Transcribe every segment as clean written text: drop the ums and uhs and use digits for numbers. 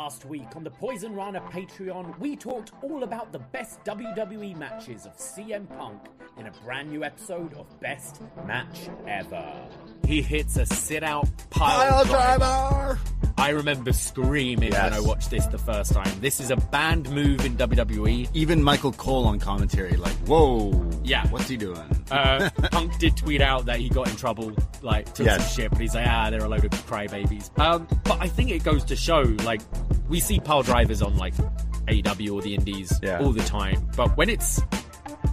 Last week on the Poisonrana Patreon, we talked all about the best WWE matches of CM Punk in a brand new episode of Best Match Ever. He hits a sit-out pile driver. I remember screaming when I watched this the first time. This is a banned move in WWE. Even Michael Cole on commentary, like, whoa, what's he doing? Punk did tweet out that he got in trouble, like, took some shit, but he's like, they're a load of crybabies. But I think it goes to show, like, we see pile drivers on, like, AEW or the Indies all the time, but when it's,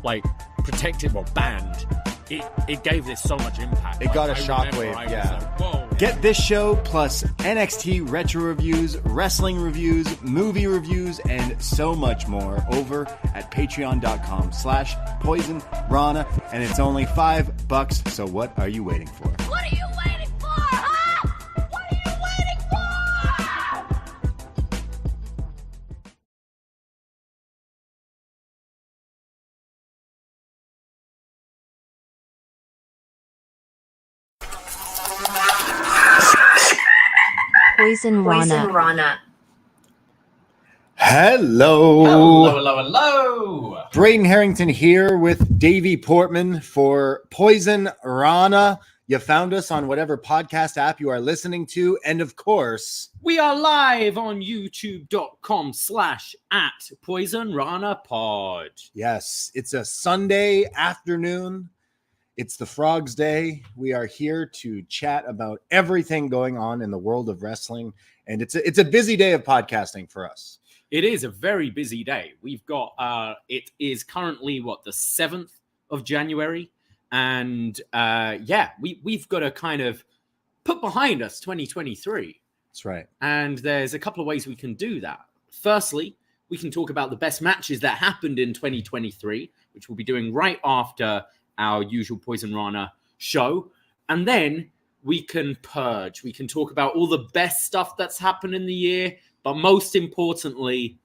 like, protected or banned, it gave this so much impact. It got a shockwave, Like, whoa. Get this show plus NXT retro reviews, wrestling reviews, movie reviews, and so much more over at patreon.com/poisonrana. And it's only $5, so what are you waiting for? What are you waiting for, huh? What are you waiting for? Poisonrana. Hello. Braden Herrington here with Davie Portman for Poisonrana. You found us on whatever podcast app you are listening to. And of course, we are live on youtube.com/@PoisonRanaPod. Yes, it's a Sunday afternoon. It's the Frog's Day. We are here to chat about everything going on in the world of wrestling. And it's a busy day of podcasting for us. It is a very busy day. We've got, it is currently, the 7th of January. And we've got to kind of put behind us 2023. That's right. And there's a couple of ways we can do that. Firstly, we can talk about the best matches that happened in 2023, which we'll be doing right after our usual Poisonrana show. And then we can purge. We can talk about all the best stuff that's happened in the year, but most importantly,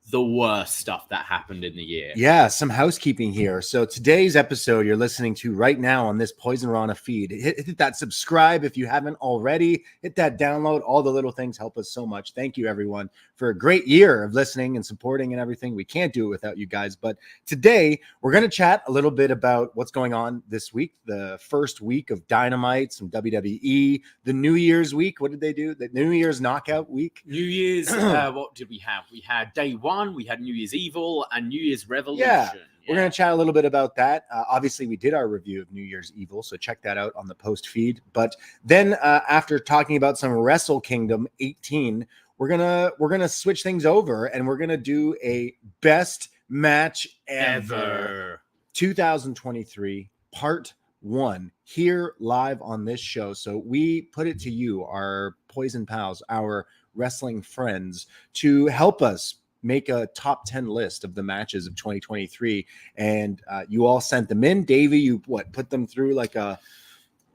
the worst stuff that happened in the year. Yeah, some housekeeping here. So today's episode you're listening to right now on this Poisonrana feed. Hit that subscribe if you haven't already. Hit that download. All the little things help us so much. Thank you, everyone, for a great year of listening and supporting and everything. We can't do it without you guys. But today we're going to chat a little bit about what's going on this week. The first week of Dynamite, some WWE. The New Year's week. What did they do? The New Year's knockout week. New Year's. What did we have? We had day one. We had New Year's Evil and New Year's Revolution. Yeah. We're going to chat a little bit about that. Obviously, we did our review of New Year's Evil, so check that out on the post feed. But then after talking about some Wrestle Kingdom 18, we're gonna switch things over and we're gonna do a best match ever 2023 part 1 here live on this show. So we put it to you, our Poison pals, our wrestling friends, to help us make a top 10 list of the matches of 2023. And you all sent them in. Davie, you put them through like a...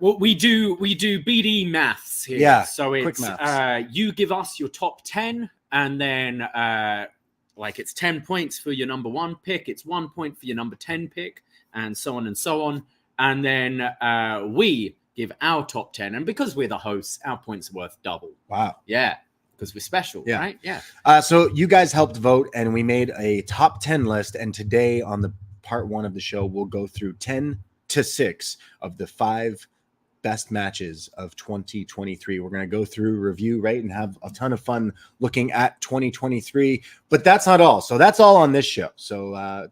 Well, we do BD maths here. Yeah, so it's you give us your top 10, and then it's 10 points for your number 1 pick, it's 1 point for your number 10 pick, and so on and so on. And then we give our top 10, and because we're the hosts, our points are worth double. Wow. Yeah. Because we're special, right? Yeah. So you guys helped vote, and we made a top 10 list. And today on the part 1 of the show, we'll go through 10 to 6 of the 5 best matches of 2023. We're going to go through, review, right, and have a ton of fun looking at 2023. But that's not all. So that's all on this show. So,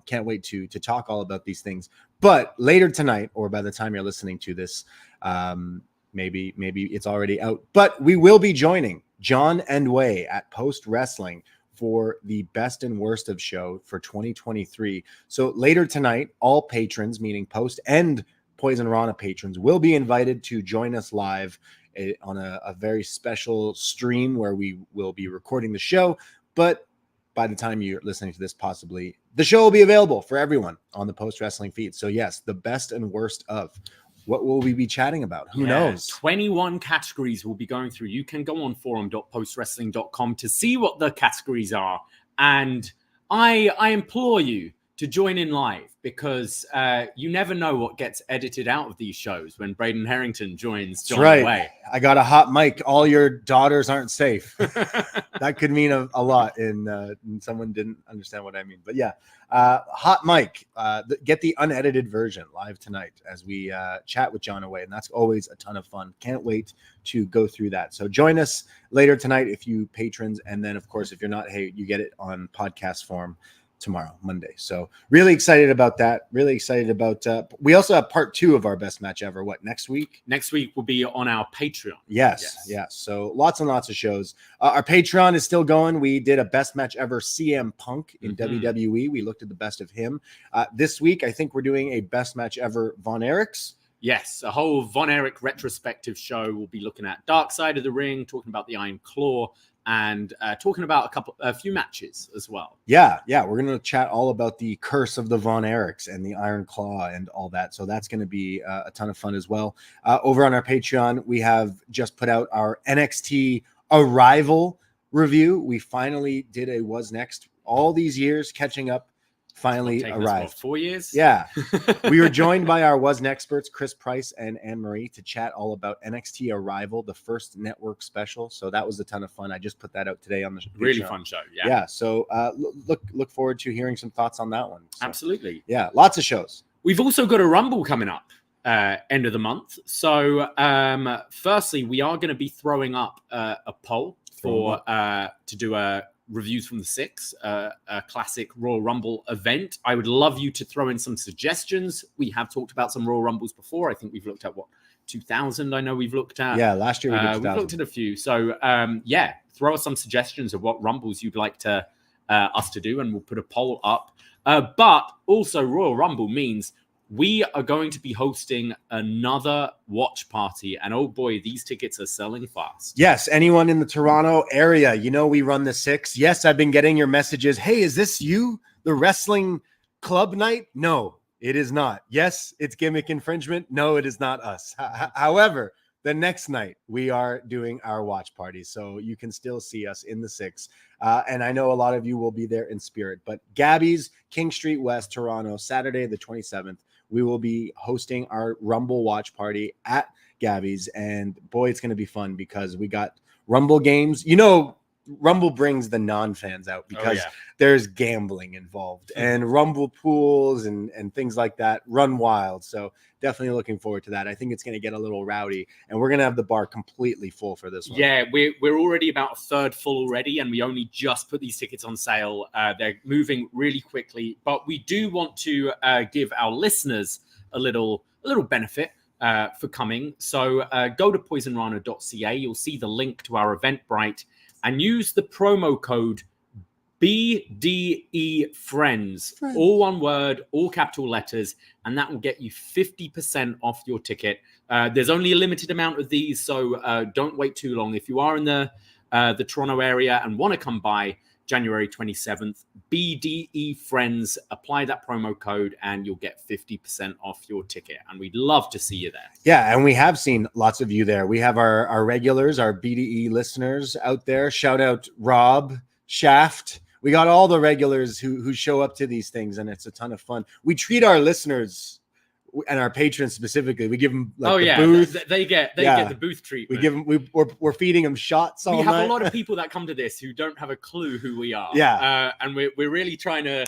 can't wait to talk all about these things. But later tonight, or by the time you're listening to this, maybe it's already out. But we will be joining John and Way at Post Wrestling for the best and worst of show for 2023. So later tonight, all patrons, meaning Post and Poisonrana patrons, will be invited to join us live on a very special stream where we will be recording the show. But by the time you're listening to this, possibly the show will be available for everyone on the Post Wrestling feed. So yes, the best and worst of. What will we be chatting about? Who knows? 21 categories we'll be going through. You can go on forum.postwrestling.com to see what the categories are. And I implore you to join in live, because you never know what gets edited out of these shows when Braden Herrington joins John right. Way. I got a hot mic. All your daughters aren't safe. That could mean a lot, and someone didn't understand what I mean. But yeah, hot mic. Get the unedited version live tonight as we chat with John Away, and that's always a ton of fun. Can't wait to go through that. So join us later tonight if you patrons, and then of course if you're not, hey, you get it on podcast form tomorrow, Monday. So really excited about that. Really excited about we also have part 2 of our best match ever. What, next week? Next week will be on our Patreon. Yes. So lots and lots of shows. Our Patreon is still going. We did a best match ever CM Punk in WWE. We looked at the best of him. This week, I think we're doing a best match ever Von Erichs. Yes, a whole Von Erich retrospective show. We'll be looking at Dark Side of the Ring, talking about the Iron Claw, and talking about a few matches as well. Yeah, we're going to chat all about the curse of the Von Erichs and the Iron Claw and all that. So that's going to be a ton of fun as well. Over on our Patreon, we have just put out our NXT Arrival review. We finally did a Was Next. All these years catching up. Finally arrived. 4 years. Yeah. We were joined by our Was experts, Chris Price and Anne Marie, to chat all about NXT Arrival, the first network special. So that was a ton of fun. I just put that out today on the really fun show. Yeah. So look forward to hearing some thoughts on that one. So, absolutely. Yeah. Lots of shows. We've also got a Rumble coming up end of the month. So firstly, we are going to be throwing up a poll to do a reviews from the 6, a classic Royal Rumble event. I would love you to throw in some suggestions. We have talked about some Royal Rumbles before. I think we've looked at 2000. I know we've looked at. Yeah, last year we've looked at a few. So throw us some suggestions of what Rumbles you'd like to us to do, and we'll put a poll up. But also, Royal Rumble means we are going to be hosting another watch party. And oh boy, these tickets are selling fast. Yes. Anyone in the Toronto area, we run the 6. Yes, I've been getting your messages. Hey, is this you? The wrestling club night? No, it is not. Yes, it's gimmick infringement. No, it is not us. However, the next night we are doing our watch party. So you can still see us in the 6. And I know a lot of you will be there in spirit. But Gabby's, King Street West, Toronto, Saturday the 27th. We will be hosting our Rumble watch party at Gabby's. And boy, it's going to be fun because we got Rumble games. Rumble brings the non-fans out because there's gambling involved and Rumble pools and things like that run wild. So definitely looking forward to that. I think it's going to get a little rowdy, and we're going to have the bar completely full for this one. Yeah, we're already about a third full already, and we only just put these tickets on sale. They're moving really quickly, but we do want to give our listeners a little benefit for coming. So go to poisonrana.ca. You'll see the link to our Eventbrite, and use the promo code BDE Friends, all one word, all capital letters, and that will get you 50% off your ticket. There's only a limited amount of these, so don't wait too long. If you are in the Toronto area and want to come by January 27th, BDE Friends, apply that promo code and you'll get 50% off your ticket. And we'd love to see you there. Yeah, and we have seen lots of you there. We have our regulars, our BDE listeners out there. Shout out Rob, Shaft. We got all the regulars who show up to these things, and it's a ton of fun. We treat our listeners and our patrons specifically. We give them the booth. They get the booth treatment. We give them. We're feeding them shots all night. We have a lot of people that come to this who don't have a clue who we are. And we're really trying to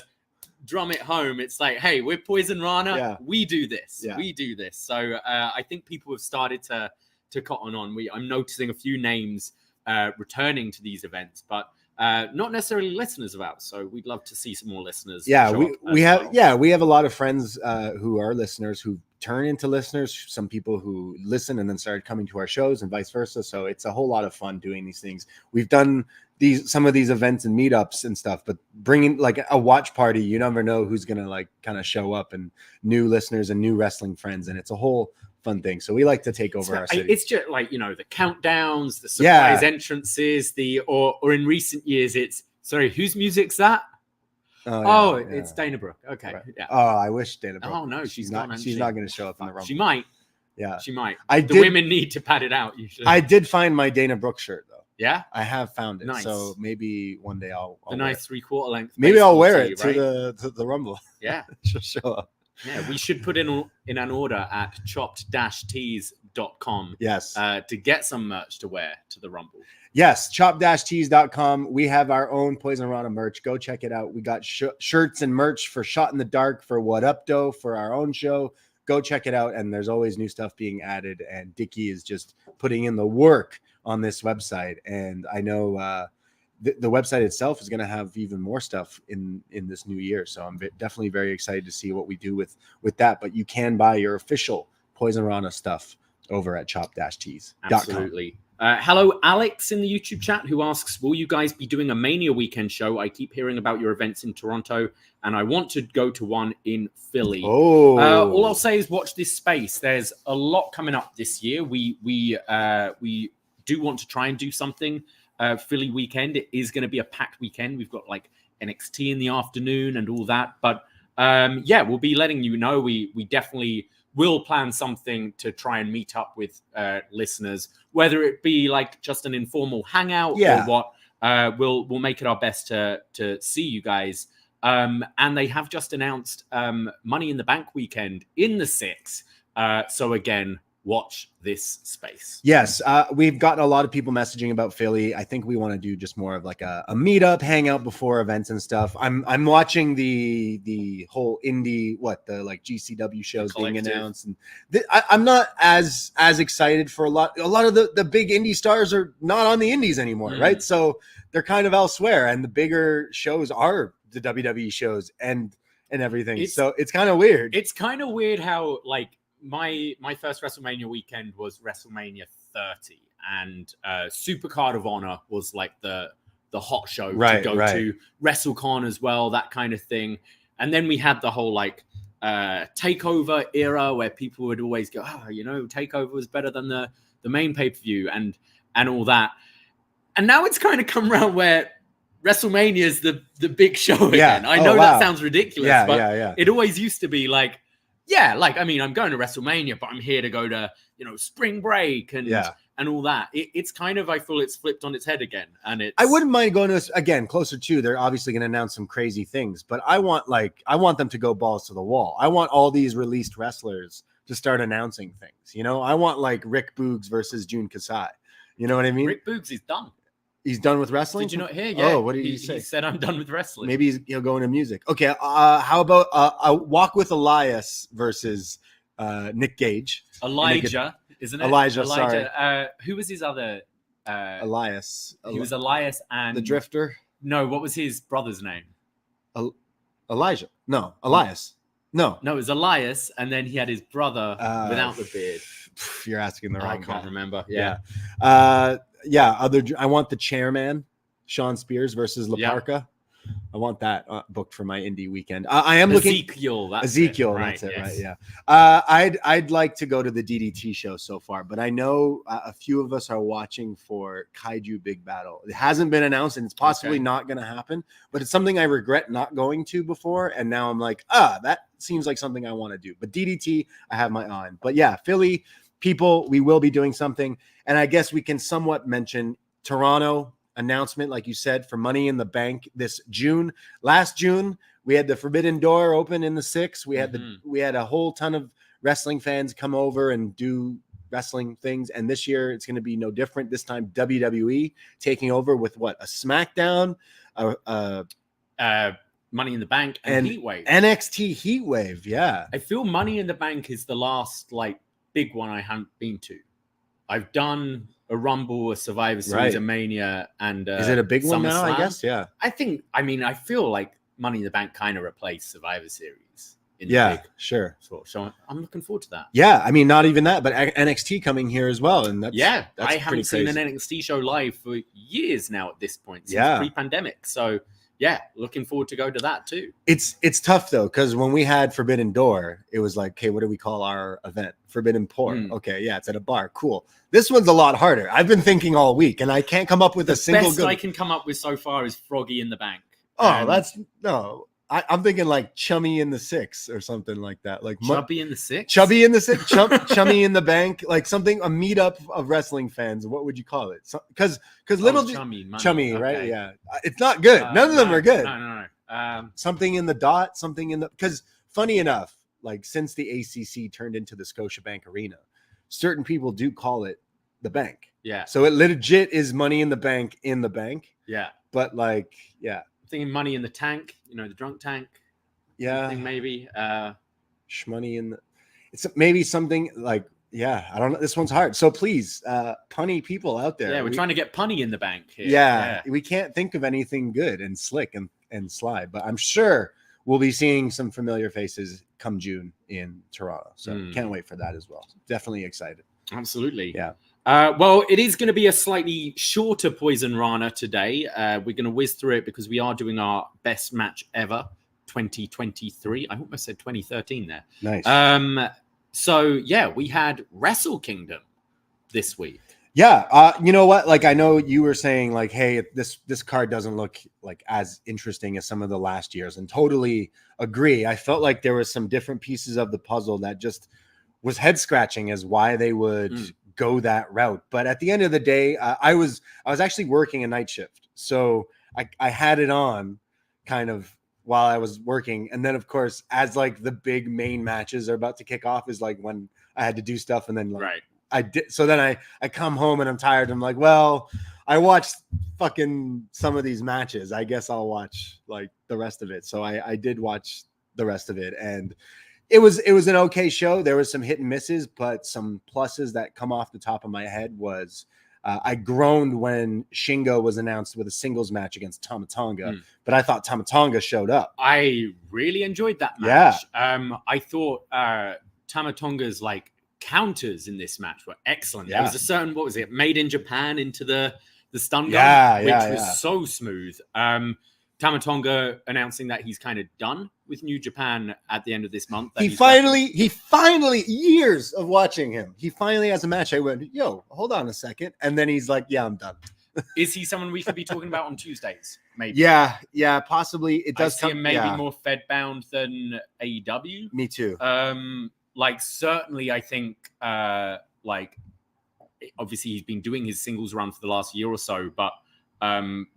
drum it home. It's like, hey, we're Poisonrana. Yeah. We do this. Yeah. We do this. So I think people have started to cotton on. I'm noticing a few names returning to these events, but not necessarily listeners of ours. So we'd love to see some more listeners. Yeah, we have a lot of friends who are listeners who turn into listeners. Some people who listen and then started coming to our shows and vice versa. So it's a whole lot of fun doing these things. We've done some of these events and meetups and stuff, but bringing like a watch party, you never know who's gonna like kind of show up, and new listeners and new wrestling friends, and it's a whole fun thing. So we like to take over our city. It's just like, the countdowns, the surprise entrances, or in recent years, it's sorry, whose music's that? It's Dana Brooke. Okay. Right. Yeah. Oh, I wish Dana Brooke. Oh no, she's not going to show up in the Rumble. She might. Yeah. She might. Women need to pad it out usually. I did find my Dana Brooke shirt though. Yeah, I have found it. Nice. So maybe one day I'll the wear nice 3/4 length. it. Maybe I'll baseball wear tee, it right? to the Rumble. Yeah, She'll show up. yeah. We should put in an order at chopped-tees.com Yes. to get some merch to wear to the Rumble. Yes, chop-tees.com. We have our own Poisonrana merch. Go check it out. We got shirts and merch for Shot in the Dark, for What Up Doe, for our own show. Go check it out. And there's always new stuff being added. And Dickie is just putting in the work on this website. And I know the website itself is going to have even more stuff in this new year. So I'm definitely very excited to see what we do with that. But you can buy your official Poisonrana stuff over at chop-tees.com. Absolutely. Hello, Alex in the YouTube chat, who asks, will you guys be doing a Mania weekend show? I keep hearing about your events in Toronto, and I want to go to one in Philly. Oh, all I'll say is watch this space. There's a lot coming up this year. We do want to try and do something. Philly weekend. It is going to be a packed weekend. We've got like NXT in the afternoon and all that. But yeah, we'll be letting you know. We definitely will plan something to try and meet up with listeners, whether it be like just an informal hangout or what. We'll make it our best to see you guys. And they have just announced Money in the Bank weekend in the 6. So again, watch this space. Yes, we've gotten a lot of people messaging about Philly. I think we want to do just more of like a meetup, hangout before events and stuff. I'm watching the whole indie, the like GCW shows being announced, and I'm not as excited for a lot of the big indie stars are not on the indies anymore, right? So they're kind of elsewhere, and the bigger shows are the WWE shows and everything. So it's kind of weird. It's kind of weird how like my first WrestleMania weekend was WrestleMania 30, and Supercard of Honor was like the hot show to go to. WrestleCon as well, that kind of thing. And then we had the whole like takeover era where people would always go, takeover was better than the main pay-per-view and all that. And now it's kind of come around where WrestleMania is the big show again. I know that sounds ridiculous, but it always used to be like, I'm going to WrestleMania, but I'm here to go to, spring break and all that. It's kind of, I feel it's flipped on its head again. And I wouldn't mind going to, again, closer to, they're obviously going to announce some crazy things, but I want them to go balls to the wall. I want all these released wrestlers to start announcing things. I want like Rick Boogs versus Jun Kasai. You know what I mean? Rick Boogs is done. He's done with wrestling? Did you not hear? Yeah. Oh, what did he say? He said, I'm done with wrestling. Maybe he'll go into music. Okay. How about a Walk with Elias versus Nick Gage? Elijah, isn't it? Elijah. Sorry. Who was his other? Elias. He was Elias and... The Drifter? No, what was his brother's name? Elijah. No, Elias. No. No, it was Elias, and then he had his brother without the beard. You're asking the wrong guy. I can't remember. Yeah. I want the chairman, Sean Spears versus La Parka. I want that booked for my indie weekend. I am Ezekiel. That's it, right? Yeah. I'd like to go to the DDT show so far, but I know a few of us are watching for Kaiju Big Battle. It hasn't been announced, and it's possibly not going to happen. But it's something I regret not going to before, and now I'm like, that seems like something I want to do. But DDT, I have my eye on. But yeah, Philly people, we will be doing something, and I guess we can somewhat mention Toronto. Announcement, like you said, for Money in the Bank this June. Last June, we had the Forbidden Door open in the 6. We had we had a whole ton of wrestling fans come over and do wrestling things, and this year it's going to be no different. This time, WWE taking over with a SmackDown, Money in the Bank, and Heatwave. NXT Heatwave, yeah. I feel Money in the Bank is the last big one I haven't been to. I've done a Rumble, a Survivor Series, a Mania, and is it a big one now? Slam. I guess, yeah. I feel like Money in the Bank kind of replaced Survivor Series. Sure. So I'm looking forward to that. Yeah, I mean, not even that, but NXT coming here as well, and that's I haven't seen an NXT show live for years now at this point, since pre-pandemic. So yeah, looking forward to go to that too. It's tough though, because when we had Forbidden Door, it was like, okay, what do we call our event? Forbidden Pour. Okay, yeah, it's at a bar. Cool. This one's a lot harder. I've been thinking all week, and I can't come up with a single. The best I can come up with so far is Froggy in the Bank. Oh, that's no. I'm thinking like Chummy in the Six or something like that. Like Chubby in the Six? Chubby in the Six, Chummy in the Bank, like something, a meetup of wrestling fans. What would you call it? Because little Chummy, money. Chummy, Okay. right? Yeah, it's not good. None of them are good. No. Something in the dot, something in the, because funny enough, like since the ACC turned into the Scotiabank Arena, certain people do call it the bank. Yeah. So it legit is Money in the Bank in the bank. Yeah. But like, yeah. Thinking Money in the Tank, the drunk tank. Yeah. Thing maybe. Shmoney in the, it's maybe something like, yeah, I don't know. This one's hard. So please, punny people out there. Yeah, we're trying to get punny in the bank here. Yeah, we can't think of anything good and slick and sly, but I'm sure we'll be seeing some familiar faces come June in Toronto. So can't wait for that as well. Definitely excited. Absolutely. Yeah. Well, it is going to be a slightly shorter Poisonrana today. We're going to whiz through it because we are doing our best match ever 2023. I almost said 2013 there. Nice. So yeah, we had Wrestle Kingdom this week. Yeah. You know what? Like, I know you were saying like, hey, this card doesn't look like as interesting as some of the last years, and totally agree. I felt like there was some different pieces of the puzzle that just was head scratching as why they would go that route. But at the end of the day, I was actually working a night shift, so I had it on kind of while I was working. And then of course, as like the big main matches are about to kick off, is like when I had to do stuff. And then like, right. I did. So then I come home and I'm tired. I'm like, well, I watched fucking some of these matches. I guess I'll watch like the rest of it. So I did watch the rest of it, and it was an okay show. There was some hit and misses, but some pluses that come off the top of my head was I groaned when Shingo was announced with a singles match against Tama Tonga, but I thought Tama Tonga showed up. I really enjoyed that match. Yeah. I thought Tama Tonga's like counters in this match were excellent. Yeah. There was a certain, what was it, Made in Japan into the stun gun, which was so smooth. Tama Tonga announcing that he's kind of done with New Japan at the end of this month. He finally, years of watching him, he finally has a match. I went, yo, hold on a second. And then he's like, yeah, I'm done. Is he someone we could be talking about on Tuesdays? Maybe. Yeah, possibly. It does see him maybe more Fed bound than AEW. Me too. Like certainly, I think like obviously he's been doing his singles run for the last year or so, but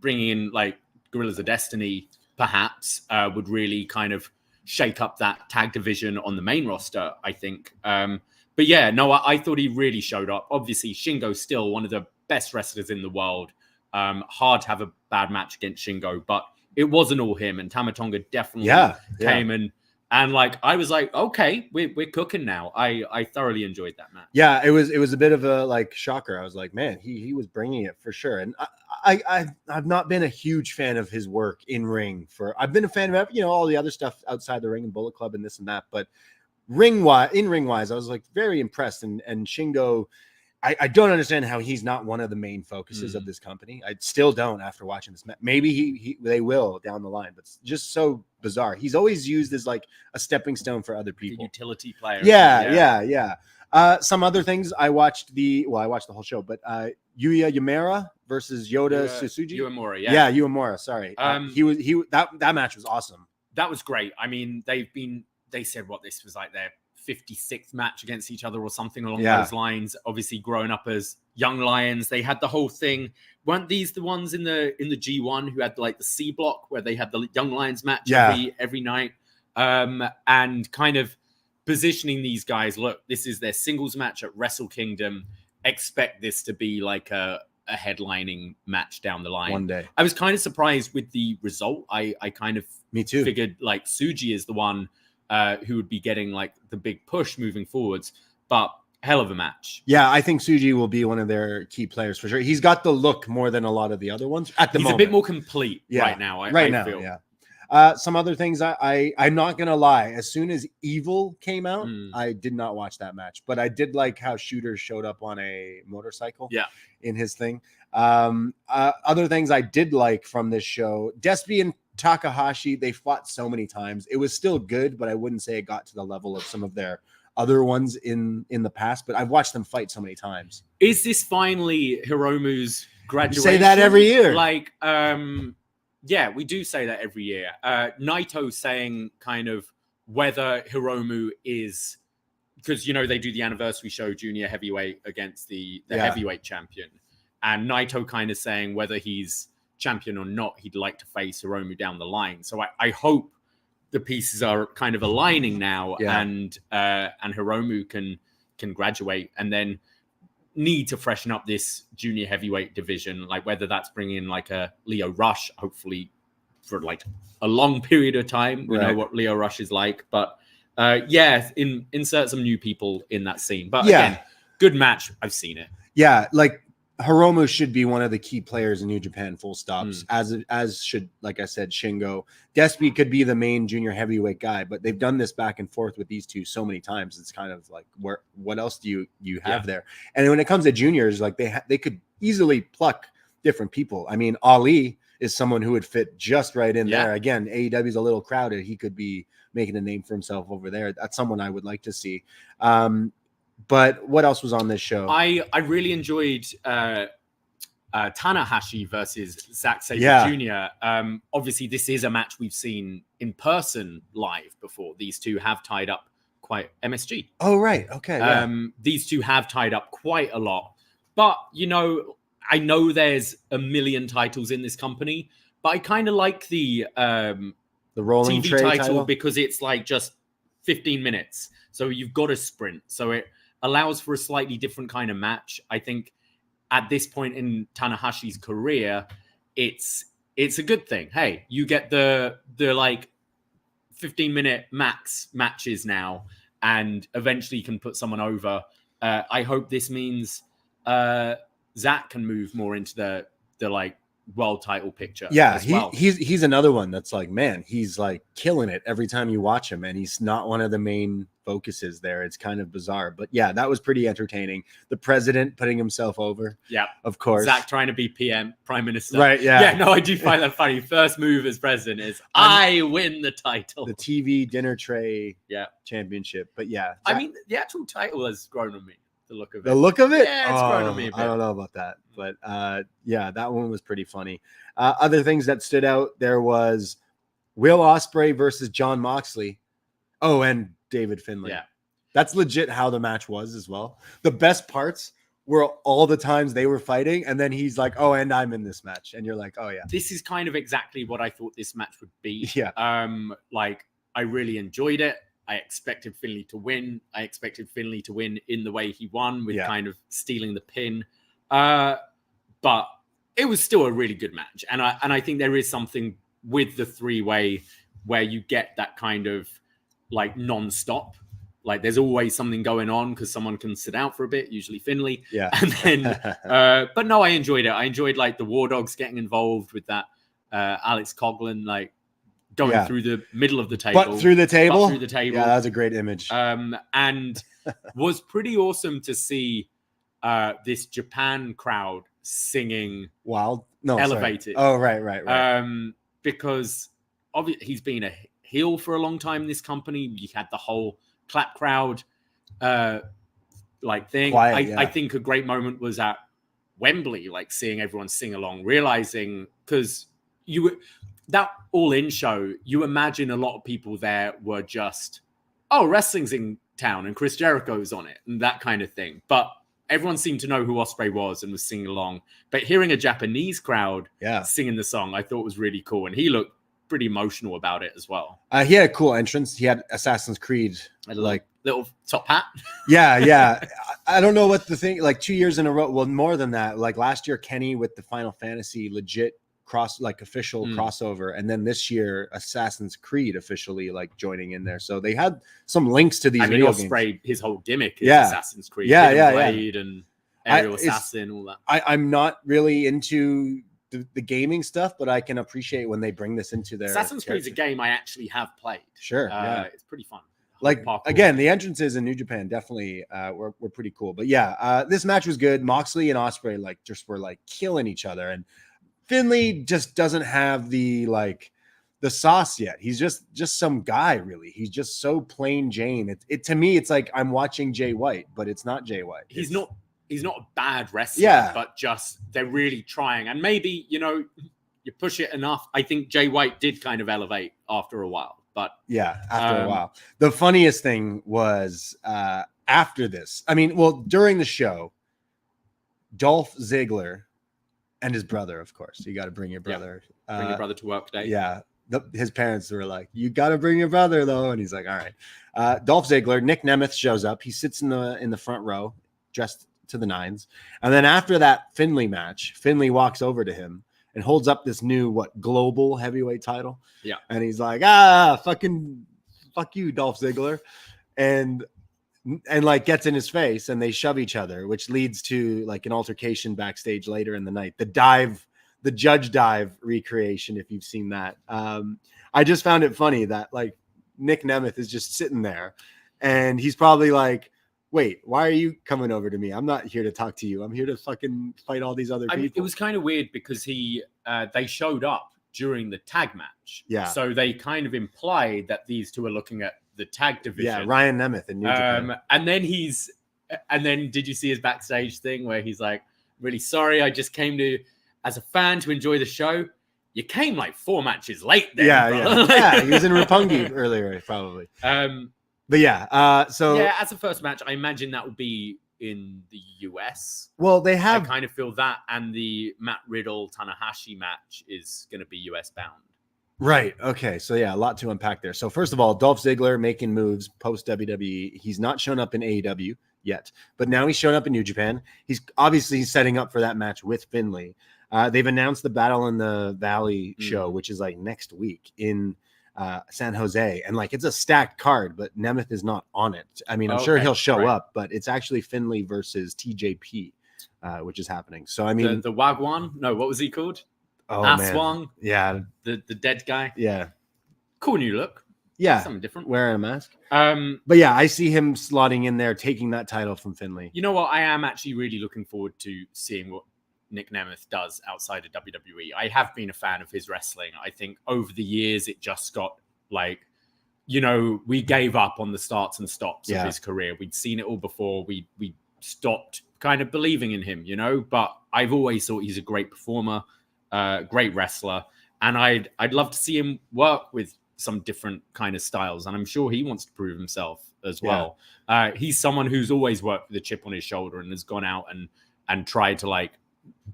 bringing in like Guerrillas of Destiny perhaps would really kind of shake up that tag division on the main roster, I think. But yeah, no, I thought he really showed up. Obviously, Shingo's still one of the best wrestlers in the world. Hard to have a bad match against Shingo, but it wasn't all him. And Tama Tonga definitely came and like I was like, okay, we're cooking now. I thoroughly enjoyed that match. Yeah, it was a bit of a like shocker. I was like, man, he was bringing it for sure. And I've not been a huge fan of his work in ring. I've been a fan of all the other stuff outside the ring and Bullet Club and this and that, but ring wise, I was like very impressed. And Shingo, I don't understand how he's not one of the main focuses of this company. I still don't after watching this match. Maybe they will down the line, but it's just so bizarre. He's always used as like a stepping stone for other people. The utility player. Yeah. Some other things I watched the whole show, but Yuya Yamura versus Yoda Tsuji. Uemura, yeah, Uemura. Sorry, that match was awesome. That was great. I mean, they said what this was like their 56th match against each other or something along those lines. Obviously, growing up as young lions, they had the whole thing. Weren't these the ones in the G1 who had like the C block where they had the young lions match every night, and kind of positioning these guys? Look, this is their singles match at Wrestle Kingdom. Expect this to be like a headlining match down the line. One day, I was kind of surprised with the result. I kind of figured like Tsuji is the one who would be getting like the big push moving forwards, but hell of a match. Yeah, I think Tsuji will be one of their key players for sure. He's got the look more than a lot of the other ones at the moment. He's a bit more complete right now. I feel. Yeah. Some other things I'm not gonna lie. As soon as Evil came out, I did not watch that match, but I did like how Shooter showed up on a motorcycle. In his thing. Other things I did like from this show, Despy and Takahashi, they fought so many times. It was still good, but I wouldn't say it got to the level of some of their other ones in the past. But I've watched them fight so many times. Is this finally Hiromu's graduation? You say that every year. Like, Yeah, we do say that every year. Naito saying kind of whether Hiromu is, because, they do the anniversary show junior heavyweight against the heavyweight champion. And Naito kind of saying whether he's champion or not, he'd like to face Hiromu down the line. So I hope the pieces are kind of aligning now, and Hiromu can graduate, and then need to freshen up this junior heavyweight division, like whether that's bringing in like a Leo Rush, hopefully for like a long period of time. We know what Leo Rush is like, but insert some new people in that scene. But again, good match. I've seen it. Yeah, like Hiromu should be one of the key players in New Japan, full stops, as should, like I said, Shingo. Despy could be the main junior heavyweight guy, but they've done this back and forth with these two so many times. It's kind of like, what else do you have there? And when it comes to juniors, like they could easily pluck different people. I mean, Ali is someone who would fit just right in there. Again, AEW is a little crowded. He could be making a name for himself over there. That's someone I would like to see. But what else was on this show? I really enjoyed Tanahashi versus Zack Sabre Jr. Obviously, this is a match we've seen in person live before. These two have tied up quite MSG. Oh, right. Okay. These two have tied up quite a lot. But, I know there's a million titles in this company, but I kind of like the rolling TV tray title because it's like just 15 minutes. So you've got a sprint. So it allows for a slightly different kind of match. I think at this point in Tanahashi's career, it's a good thing. Hey, you get the like 15-minute max matches now, and eventually can put someone over. I hope this means Zach can move more into the like world title picture. Yeah, he's another one that's like, man, he's like killing it every time you watch him, and he's not one of the main focuses there. It's kind of bizarre, but yeah, that was pretty entertaining. The president putting himself over. Yeah, of course. Zach trying to be Prime Minister. Right, yeah. Yeah, no, I do find that funny. First move as president is I win the title. The TV dinner tray championship. But yeah. I mean, the actual title has grown on me. The look of it. The look of it? Yeah, it's grown on me a bit. I don't know about that. But yeah, that one was pretty funny. Other things that stood out, there was Will Ospreay versus Jon Moxley. Oh, and David Finlay. Yeah. That's legit how the match was as well. The best parts were all the times they were fighting, and then he's like, oh, and I'm in this match. And you're like, oh, yeah. This is kind of exactly what I thought this match would be. Yeah. Like, I really enjoyed it. I expected Finlay to win. I expected Finlay to win in the way he won, with kind of stealing the pin. But it was still a really good match. And I think there is something with the three-way where you get that kind of like non-stop. Like there's always something going on because someone can sit out for a bit, usually Finlay. Yeah. And then, but no, I enjoyed it. I enjoyed like the War Dogs getting involved with that. Alex Coughlin, like going through the middle of the table. But through the table? But through the table. Yeah, that was a great image. And was pretty awesome to see this Japan crowd singing Wild? No, Elevated. Sorry. Oh, right. Because obviously he's been a heel for a long time in this company. You had the whole clap crowd like thing. Quiet, I think a great moment was at Wembley, like seeing everyone sing along, realizing because that all-in show, you imagine a lot of people there were just, oh, wrestling's in town and Chris Jericho's on it and that kind of thing. But everyone seemed to know who Ospreay was and was singing along. But hearing a Japanese crowd singing the song, I thought was really cool. And he looked pretty emotional about it as well. He had a cool entrance. He had Assassin's Creed, like little top hat. Yeah. I don't know what the thing, like 2 years in a row. Well, more than that. Like last year, Kenny with the Final Fantasy legit official crossover, and then this year Assassin's Creed officially like joining in there. So they had some links to these. I mean, Ospreay, his whole gimmick is Assassin's Creed. Blade and Aerial Assassin, all that. I'm not really into the gaming stuff, but I can appreciate when they bring this into their Assassin's Creed's a game I actually have played. Sure, it's pretty fun. Like again, the entrances in New Japan definitely were pretty cool. But yeah, this match was good. Moxley and Ospreay like just were like killing each other, and Finlay just doesn't have the sauce yet. He's just some guy, really. He's just so plain Jane. It to me, it's like I'm watching Jay White, but it's not Jay White. He's not a bad wrestler, but just they're really trying. And maybe, you you push it enough. I think Jay White did kind of elevate after a while, but yeah, after a while. The funniest thing was after this. I mean, well, during the show, Dolph Ziggler and his brother, of course. You got to bring your brother. Bring your brother to work day. Yeah. His parents were like, you got to bring your brother, though. And he's like, all right. Dolph Ziggler, Nick Nemeth shows up. He sits in the front row, dressed to the nines. And then after that Finley match, Finley walks over to him and holds up this new, global heavyweight title. Yeah. And he's like, fuck you, Dolph Ziggler. And like gets in his face and they shove each other, which leads to like an altercation backstage later in the night. The judge dive recreation, if you've seen that. I just found it funny that like Nick Nemeth is just sitting there and he's probably like, wait, why are you coming over to me? I'm not here to talk to you. I'm here to fucking fight all these other people. It was kind of weird because they showed up during the tag match. Yeah. So they kind of implied that these two are looking at the tag division. Yeah, Ryan Nemeth in New Japan. And then did you see his backstage thing where he's like, really sorry, I just came to as a fan to enjoy the show. You came like 4 matches late then. Yeah. He was in Roppongi earlier, probably. But yeah, so yeah, as a first match, I imagine that would be in the US. Well, they I have kind of feel that, and the Matt Riddle Tanahashi match is going to be US bound. right. Okay, so yeah, a lot to unpack there. So first of all, Dolph Ziggler making moves post WWE. He's not shown up in AEW yet, but now he's shown up in New Japan. He's obviously setting up for that match with Finley. They've announced the Battle in the Valley show, which is like next week in San Jose, and like it's a stacked card, but Nemeth is not on it. I mean, I'm sure he'll show up, but it's actually Finley versus TJP, which is happening. So I mean, the Wagwan, no, what was he called? Oh Aswang, man, yeah, the dead guy. Yeah, cool new look. Yeah, something different. Wearing a mask. But yeah, I see him slotting in there, taking that title from Finley. You know what? I am actually really looking forward to seeing what Nick Nemeth does outside of WWE. I have been a fan of his wrestling. I think over the years, it just got like, we gave up on the starts and stops of his career. We'd seen it all before. We stopped kind of believing in him, but I've always thought he's a great performer, great wrestler. And I'd love to see him work with some different kind of styles. And I'm sure he wants to prove himself as well. He's someone who's always worked with a chip on his shoulder and has gone out and tried to like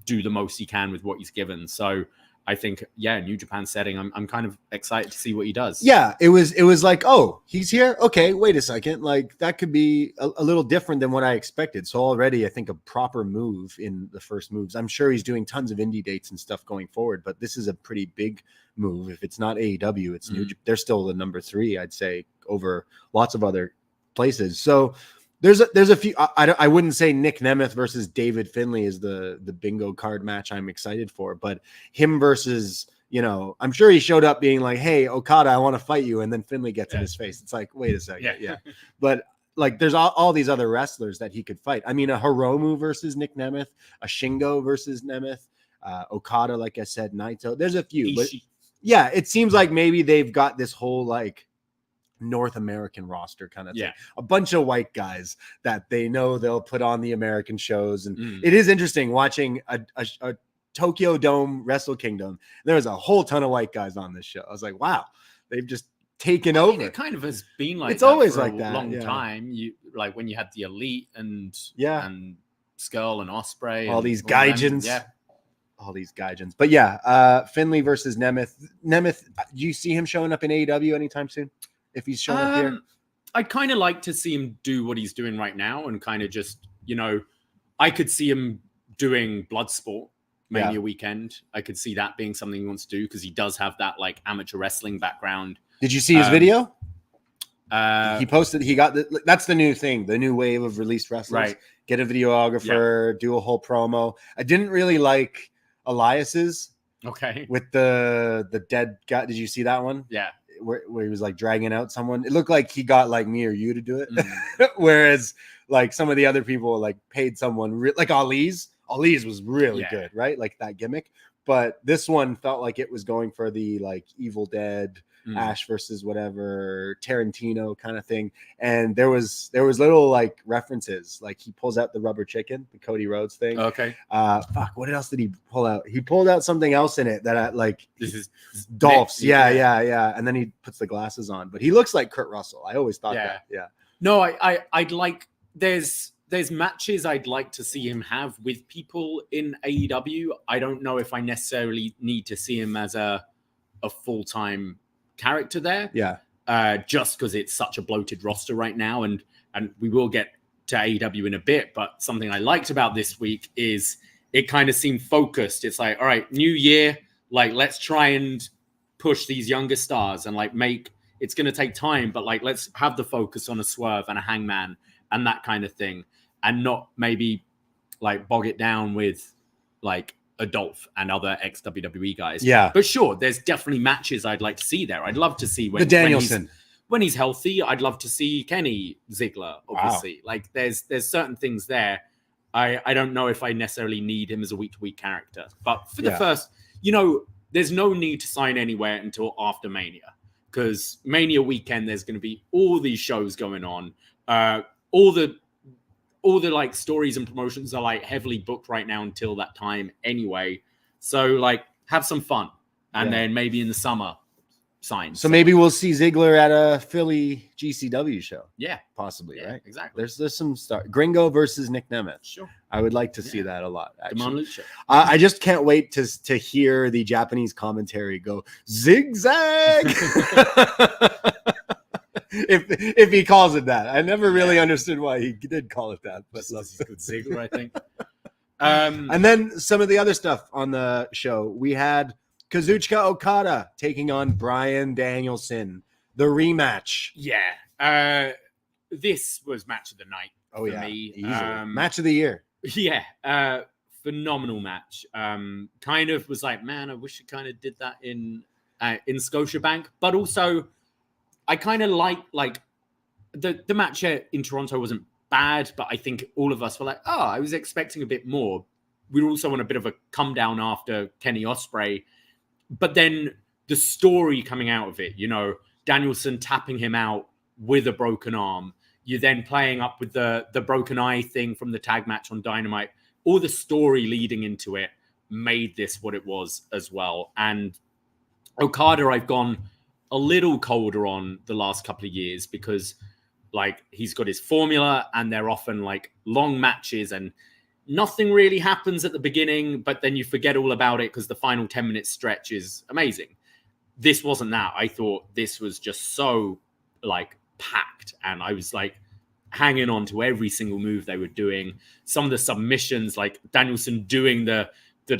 do the most he can with what he's given. So I think, New Japan setting, I'm kind of excited to see what he does. Yeah, it was like, oh, he's here? Okay, wait a second. Like, that could be a little different than what I expected. So already, I think a proper move in the first moves. I'm sure he's doing tons of indie dates and stuff going forward, but this is a pretty big move. If it's not AEW, it's New Japan. They're still the number 3, I'd say, over lots of other places. So there's a few. I wouldn't say Nick Nemeth versus David Finley is the bingo card match I'm excited for, but him versus, I'm sure he showed up being like, hey, Okada, I want to fight you. And then Finley gets in his face. It's like, wait a second. Yeah. But like, there's all these other wrestlers that he could fight. I mean, a Hiromu versus Nick Nemeth, a Shingo versus Nemeth, Okada, like I said, Naito. There's a few. But yeah, it seems like maybe they've got this whole like North American roster kind of thing. A bunch of white guys that they know they'll put on the American shows. And it is interesting watching a Tokyo Dome Wrestle Kingdom. There was a whole ton of white guys on this show. I was like, wow, they've just taken over. It kind of has been like it's always for like a that long time. You like when you had the Elite and Skull and Osprey, all and these all them. gaijins. All these gaijins. But Finley versus Nemeth. Nemeth, do you see him showing up in AEW anytime soon? If he's showing up here? I'd kind of like to see him do what he's doing right now and kind of just, I could see him doing Bloodsport, maybe a weekend. I could see that being something he wants to do because he does have that like amateur wrestling background. Did you see his video? He posted, that's the new thing, the new wave of released wrestlers. Right. Get a videographer, do a whole promo. I didn't really like Elias's. Okay. With the dead guy. Did you see that one? Yeah. Where he was like dragging out someone. It looked like he got like me or you to do it. Whereas like some of the other people like paid someone like Ali's was really good, right? Like that gimmick. But this one felt like it was going for the like Evil Dead Ash versus whatever Tarantino kind of thing. And there was little like references, like he pulls out the rubber chicken, the Cody Rhodes thing. Okay. What else did he pull out? He pulled out something else in it that I like. This is Dolph's. Nick, Yeah. And then he puts the glasses on, but he looks like Kurt Russell. I always thought that. Yeah. No, I'd like there's matches I'd like to see him have with people in AEW. I don't know if I necessarily need to see him as a full-time character there. Yeah. Just because it's such a bloated roster right now, and we will get to AEW in a bit, but something I liked about this week is it kind of seemed focused. It's like, all right, new year, like let's try and push these younger stars and like it's going to take time, but like let's have the focus on a Swerve and a Hangman and that kind of thing, and not maybe like bog it down with like Adolf and other ex-WWE guys. Yeah. But sure, there's definitely matches I'd like to see there. I'd love to see The Danielson. when he's healthy. I'd love to see Kenny Ziggler, obviously. Wow. Like there's certain things there. I don't know if I necessarily need him as a week-to-week character. But for the first, there's no need to sign anywhere until after Mania. Because Mania weekend, there's going to be all these shows going on. All the like stories and promotions are like heavily booked right now until that time anyway. So like have some fun, and then maybe in the summer sign. So maybe we'll see Ziggler at a Philly GCW show. Yeah, possibly. Right? Exactly. There's some stuff. Gringo versus Nick Nemeth. Sure. I would like to see that a lot. Actually. Come on, Lucha. I just can't wait to hear the Japanese commentary go zigzag. If he calls it that, I never really understood why he did call it that. But that's good Ziggler, I think. And then some of the other stuff on the show, we had Kazuchika Okada taking on Bryan Danielson, the rematch. Yeah, this was match of the night for me. Easily. Match of the year. Yeah, phenomenal match. Kind of was like, man, I wish I kind of did that in Scotiabank, but also I kind of like the match in Toronto wasn't bad, but I think all of us were like, oh, I was expecting a bit more. We were also on a bit of a come down after Kenny Ospreay, but then the story coming out of it, Danielson tapping him out with a broken arm. You're then playing up with the broken eye thing from the tag match on Dynamite. All the story leading into it made this what it was as well. And Okada, I've gone a little colder on the last couple of years because like he's got his formula and they're often like long matches and nothing really happens at the beginning, but then you forget all about it because the final 10-minute stretch is amazing. This wasn't that. I thought this was just so like packed, and I was like hanging on to every single move they were doing. Some of the submissions, like Danielson doing the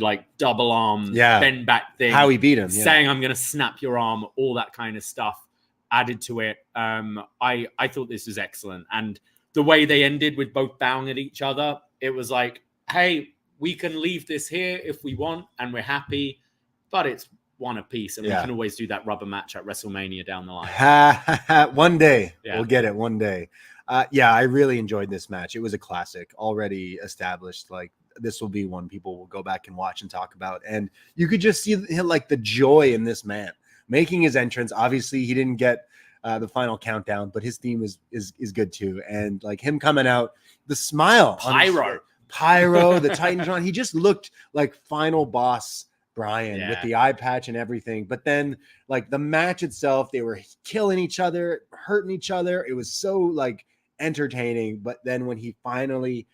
like double arm bend back thing, how he beat him, saying I'm gonna snap your arm, all that kind of stuff added to it. I thought this was excellent, and the way they ended with both bowing at each other, it was like, hey, we can leave this here if we want and we're happy, but it's one apiece, and we can always do that rubber match at WrestleMania down the line. One day we'll get it one day. I really enjoyed this match. It was a classic, already established. Like this will be one people will go back and watch and talk about, and you could just see like the joy in this man making his entrance. Obviously he didn't get the final countdown, but his theme is good too, and like him coming out, the smile, pyro the Titantron, he just looked like final boss Bryan with the eye patch and everything. But then like the match itself, they were killing each other, hurting each other. It was so like entertaining. But then when he finally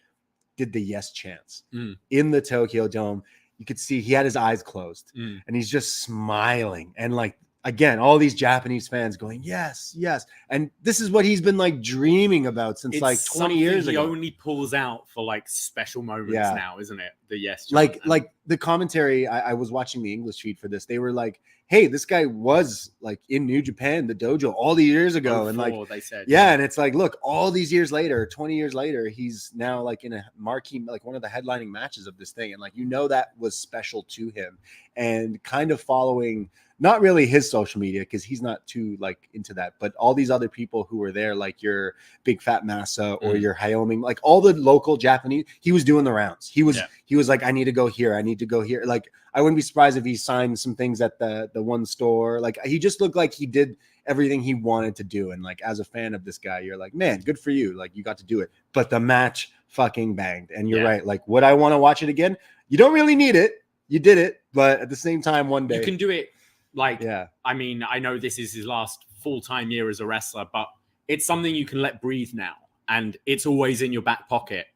did the yes chants in the Tokyo Dome, you could see he had his eyes closed and he's just smiling. And like, again, all these Japanese fans going, yes, yes. And this is what he's been like dreaming about since it's like 20 years ago. He only pulls out for like special moments now, isn't it? The yes. Like the commentary, I was watching the English feed for this. They were like, hey, this guy was like in New Japan, the dojo all the years ago. And like, they said, and it's like, look, all these years later, 20 years later, he's now like in a marquee, like one of the headlining matches of this thing. And like, that was special to him, and kind of following not really his social media, because he's not too like into that, but all these other people who were there, like your Big Fat Massa or your Wyoming, like all the local Japanese, he was doing the rounds. He was like, I need to go here. I need to go here. Like, I wouldn't be surprised if he signed some things at the one store. Like, he just looked like he did everything he wanted to do. And like, as a fan of this guy, you're like, man, good for you. Like, you got to do it. But the match fucking banged. And you're right. Like, would I want to watch it again? You don't really need it. You did it. But at the same time, one day you can do it. Like, I mean, I know this is his last full-time year as a wrestler, but it's something you can let breathe now. And it's always in your back pocket.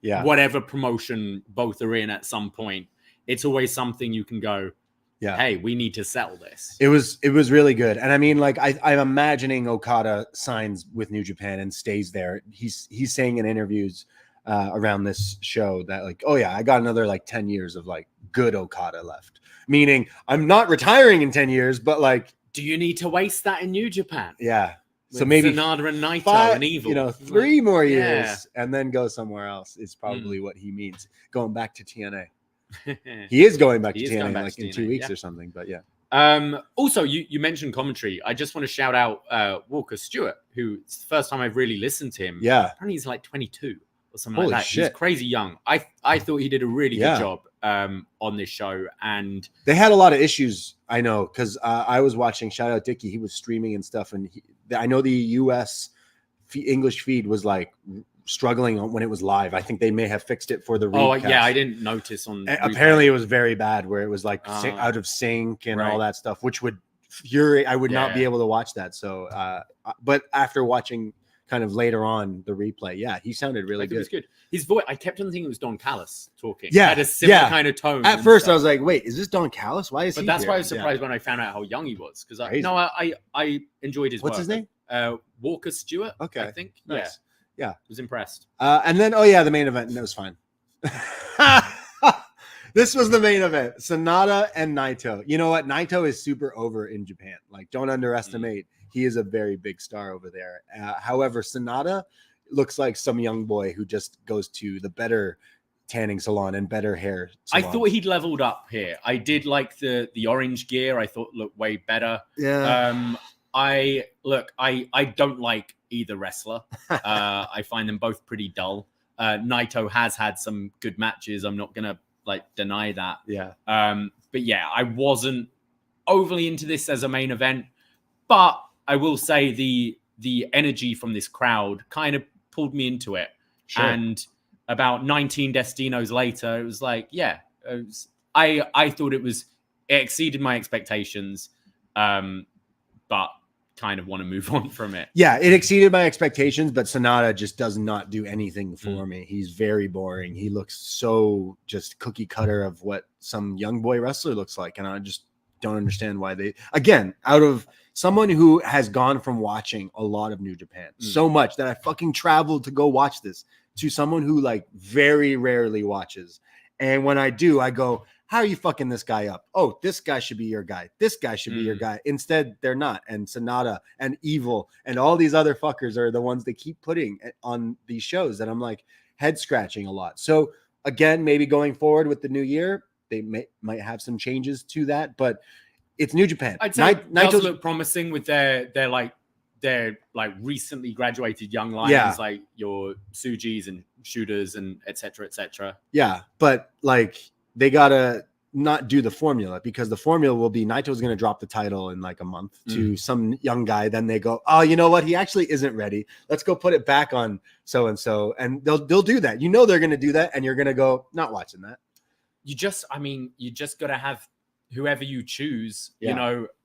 Yeah. Whatever promotion both are in at some point, it's always something you can go, hey, we need to settle this. It was really good. And I mean, like, I'm imagining Okada signs with New Japan and stays there. He's saying in interviews around this show that like, oh yeah, I got another like 10 years of like good Okada left. Meaning I'm not retiring in 10 years, but like, do you need to waste that in New Japan? Yeah. So With maybe Sanada and Naito 5, and Evil. 3 more years and then go somewhere else is probably what he means. Going back to TNA. He is going back to TNA like in 2 weeks or something, but also, you mentioned commentary. I just want to shout out Walker Stewart, who it's the first time I've really listened to him. Yeah. Apparently he's like 22 or something Holy like that. shit. He's crazy young. I thought he did a really good job on this show. And they had a lot of issues, I know, because I was watching, shout out Dickie, he was streaming and stuff, and I know the US English feed was like struggling when it was live. I think they may have fixed it for the recast. Oh yeah, I didn't notice on apparently it was very bad where it was like out of sync and all that stuff, which would I would not be able to watch that. So but after watching kind of later on the replay, he sounded really good. It was good. His voice, I kept on thinking it was Don Callis talking. Yeah, had a similar kind of tone. At first I was like, wait, is this Don Callis? Why is he that's here? why I was surprised when I found out how young he was, because I enjoyed his What's work. his name? Walker Stewart. Okay, I think. Nice. Yeah, was impressed. And then the main event, and it was fine. This was the main event. Sanada and Naito. You know what? Naito is super over in Japan. Like, don't underestimate. He is a very big star over there. However, Sanada looks like some young boy who just goes to the better tanning salon and better hair salon. I thought he'd leveled up here. I did like the orange gear. I thought looked way better. Yeah. I don't like either wrestler. I find them both pretty dull. Naito has had some good matches. I'm not gonna deny that. Yeah. But yeah, I wasn't overly into this as a main event, but I will say the energy from this crowd kind of pulled me into it. Sure. And about 19 Destinos later, it was like, I thought it exceeded my expectations, but kind of want to move on from it. Yeah, it exceeded my expectations, but Sanada just does not do anything for me. He's very boring. He looks so just cookie cutter of what some young boy wrestler looks like. And I just don't understand why again, out of someone who has gone from watching a lot of New Japan so much that I fucking traveled to go watch this, to someone who very rarely watches. And when I do, I go, how are you fucking this guy up? Oh, this guy should be your guy. This guy should be your guy. Instead, they're not. And Sanada and Evil and all these other fuckers are the ones they keep putting on these shows that I'm like head scratching a lot. So again, maybe going forward with the new year, they might have some changes to that, but it's New Japan. I'd say it does look promising with their recently graduated young lions, like your Sujis and shooters and et cetera. Yeah, but they gotta not do the formula, because the formula will be Naito's going to drop the title in a month to some young guy. Then they go, oh, you know what? He actually isn't ready. Let's go put it back on so-and-so. And they'll do that. They're going to do that. And you're going to go, not watching that. You just got to have whoever you choose,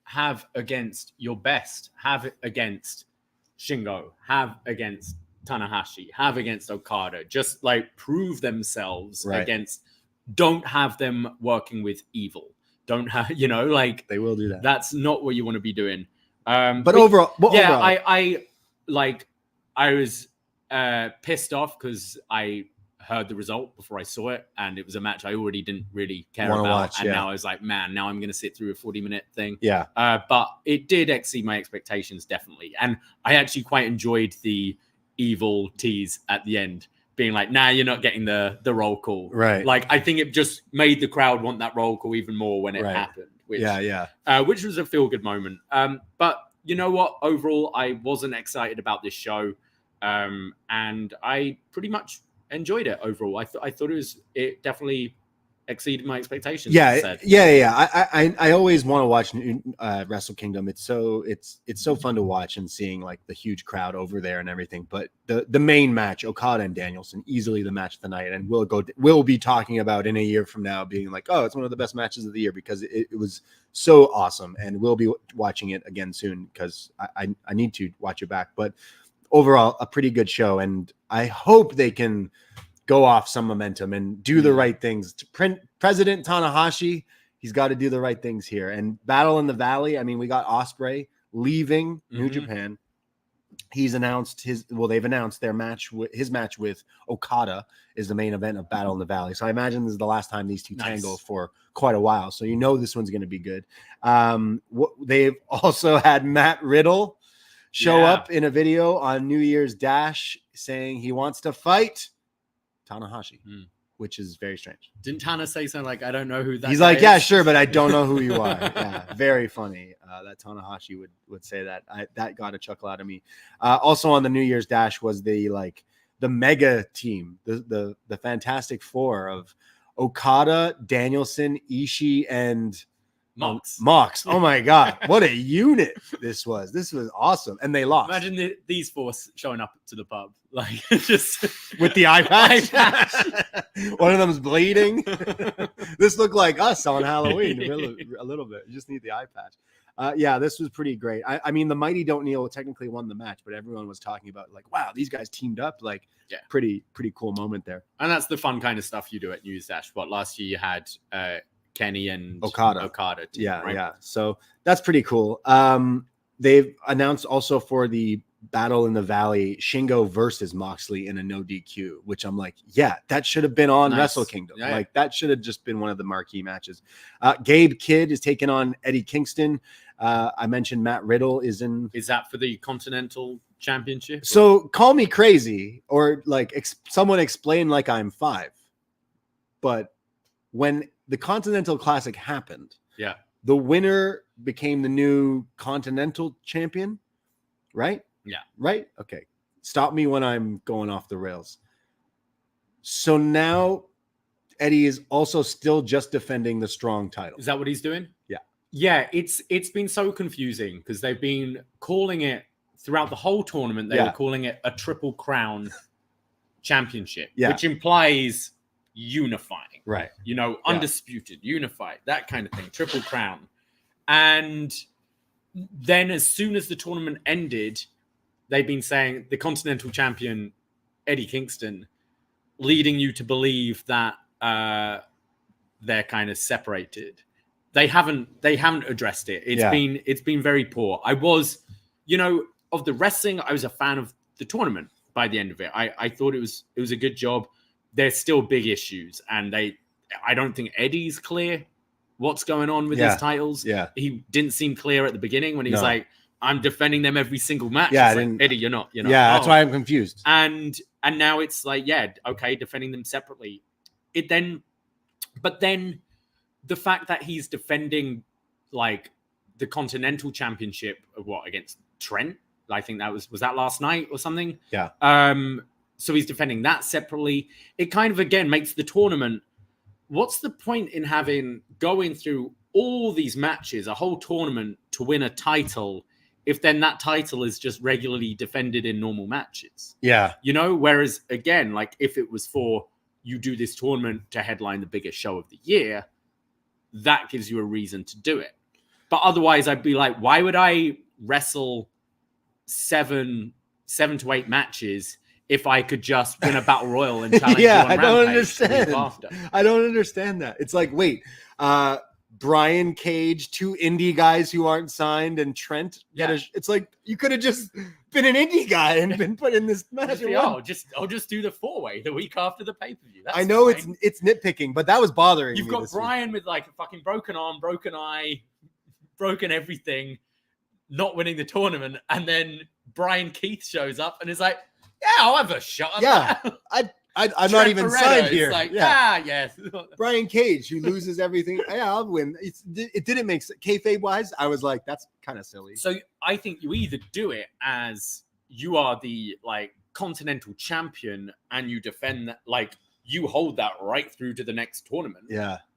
have against your best, have against Shingo, have against Tanahashi, have against Okada, just prove themselves against. Don't have them working with Evil. Don't have, they will do that. That's not what you want to be doing. But overall, overall. I was pissed off because I heard the result before I saw it, and it was a match I already didn't really care about. Now I was like, man, now I'm going to sit through a 40-minute thing. Yeah. But it did exceed my expectations, definitely. And I actually quite enjoyed the Evil tease at the end, being like, nah, you're not getting the roll call. Right. I think it just made the crowd want that roll call even more when it happened. Which, which was a feel-good moment. But you know what? Overall, I wasn't excited about this show. And I pretty much enjoyed it overall. I thought it definitely exceeded my expectations. Yeah. I always want to watch Wrestle Kingdom. It's so fun to watch and seeing like the huge crowd over there and everything. But the main match, Okada and Danielson, easily the match of the night, and we'll be talking about in a year from now, being like, oh, it's one of the best matches of the year because it was so awesome, and we'll be watching it again soon because I need to watch it back. But overall, a pretty good show, and I hope they can go off some momentum and do the right things. President Tanahashi, he's got to do the right things here. And Battle in the Valley, I mean, we got Ospreay leaving New Japan. They've announced their match. His match with Okada is the main event of Battle in the Valley. So I imagine this is the last time these two tangle for quite a while. So you know this one's going to be good. They've also had Matt Riddle show up in a video on New Year's Dash saying he wants to fight Tanahashi, which is very strange. Didn't Tana say something like, I don't know who that He's guy like, is? yeah, sure, but I don't know who you are. Yeah, very funny that Tanahashi would say that. That got a chuckle out of me. Also on the New Year's Dash was the mega team, the Fantastic Four of Okada, Danielson, Ishii, and Mox. Oh my God, what a unit this was. This was awesome, and they lost. Imagine these four showing up to the pub, like just with the eye patch. One of them's bleeding. This looked like us on Halloween a little bit. You just need the eye patch. Yeah, this was pretty great. I mean, the Mighty Don't Kneel technically won the match, but everyone was talking about like, wow, these guys teamed up. Like, pretty cool moment there. And that's the fun kind of stuff you do at News Dash. What last year you had Kenny and Okada team, yeah, right? yeah. So that's pretty cool. They've announced also for the Battle in the Valley, Shingo versus Moxley in a no DQ, which I'm like, yeah, that should have been on Wrestle Kingdom. Yeah, like that should have just been one of the marquee matches. Gabe Kidd is taking on Eddie Kingston. I mentioned Matt Riddle is in. Is that for the Continental Championship? So call me crazy or like someone explain like I'm 5. But when the Continental Classic happened, the winner became the new Continental Champion, right? Yeah. Right? Okay. Stop me when I'm going off the rails. So now Eddie is also still just defending the strong title. Is that what he's doing? Yeah. Yeah, it's been so confusing because they've been calling it throughout the whole tournament. They were calling it a Triple Crown Championship, which implies unifying, right? You know, undisputed, unified, that kind of thing, Triple Crown. And then as soon as the tournament ended, they've been saying the Continental Champion Eddie Kingston, leading you to believe that they're kind of separated. They haven't addressed it. It's been very poor. I was, of the wrestling, I was a fan of the tournament by the end of it. I thought it was a good job. There's still big issues, and I don't think Eddie's clear what's going on with his titles. Yeah. He didn't seem clear at the beginning when he was like, I'm defending them every single match. Yeah, like, Eddie, you're not. Yeah, that's why I'm confused. And now it's like, okay, defending them separately. But then the fact that he's defending like the Continental Championship against Trent? I think that was that last night or something. Yeah. So he's defending that separately. It kind of, again, makes the tournament, what's the point in going through all these matches, a whole tournament to win a title, if then that title is just regularly defended in normal matches? Yeah. Whereas, again, like if it was for you do this tournament to headline the biggest show of the year, that gives you a reason to do it. But otherwise, I'd be like, why would I wrestle 7 to 8 matches if I could just win a battle royal and challenge you on I don't understand. I don't understand that. It's like, wait, Brian Cage, 2 indie guys who aren't signed, and Trent. It's like you could have just been an indie guy and been put in this match. I'll just do the 4-way the week after the pay-per-view. I know fine. it's nitpicking, but that was bothering You've me. You've got Brian with like a fucking broken arm, broken eye, broken everything, not winning the tournament, and then Brian Keith shows up and is like, yeah, I'll have a shot at that. I'm not even signed here. Like, yes. Brian Cage, who loses everything. Yeah, I'll win. It didn't make sense. Kayfabe wise, I was like, that's kind of silly. So I think you either do it as you are the like Continental Champion and you defend that, like you hold that right through to the next tournament,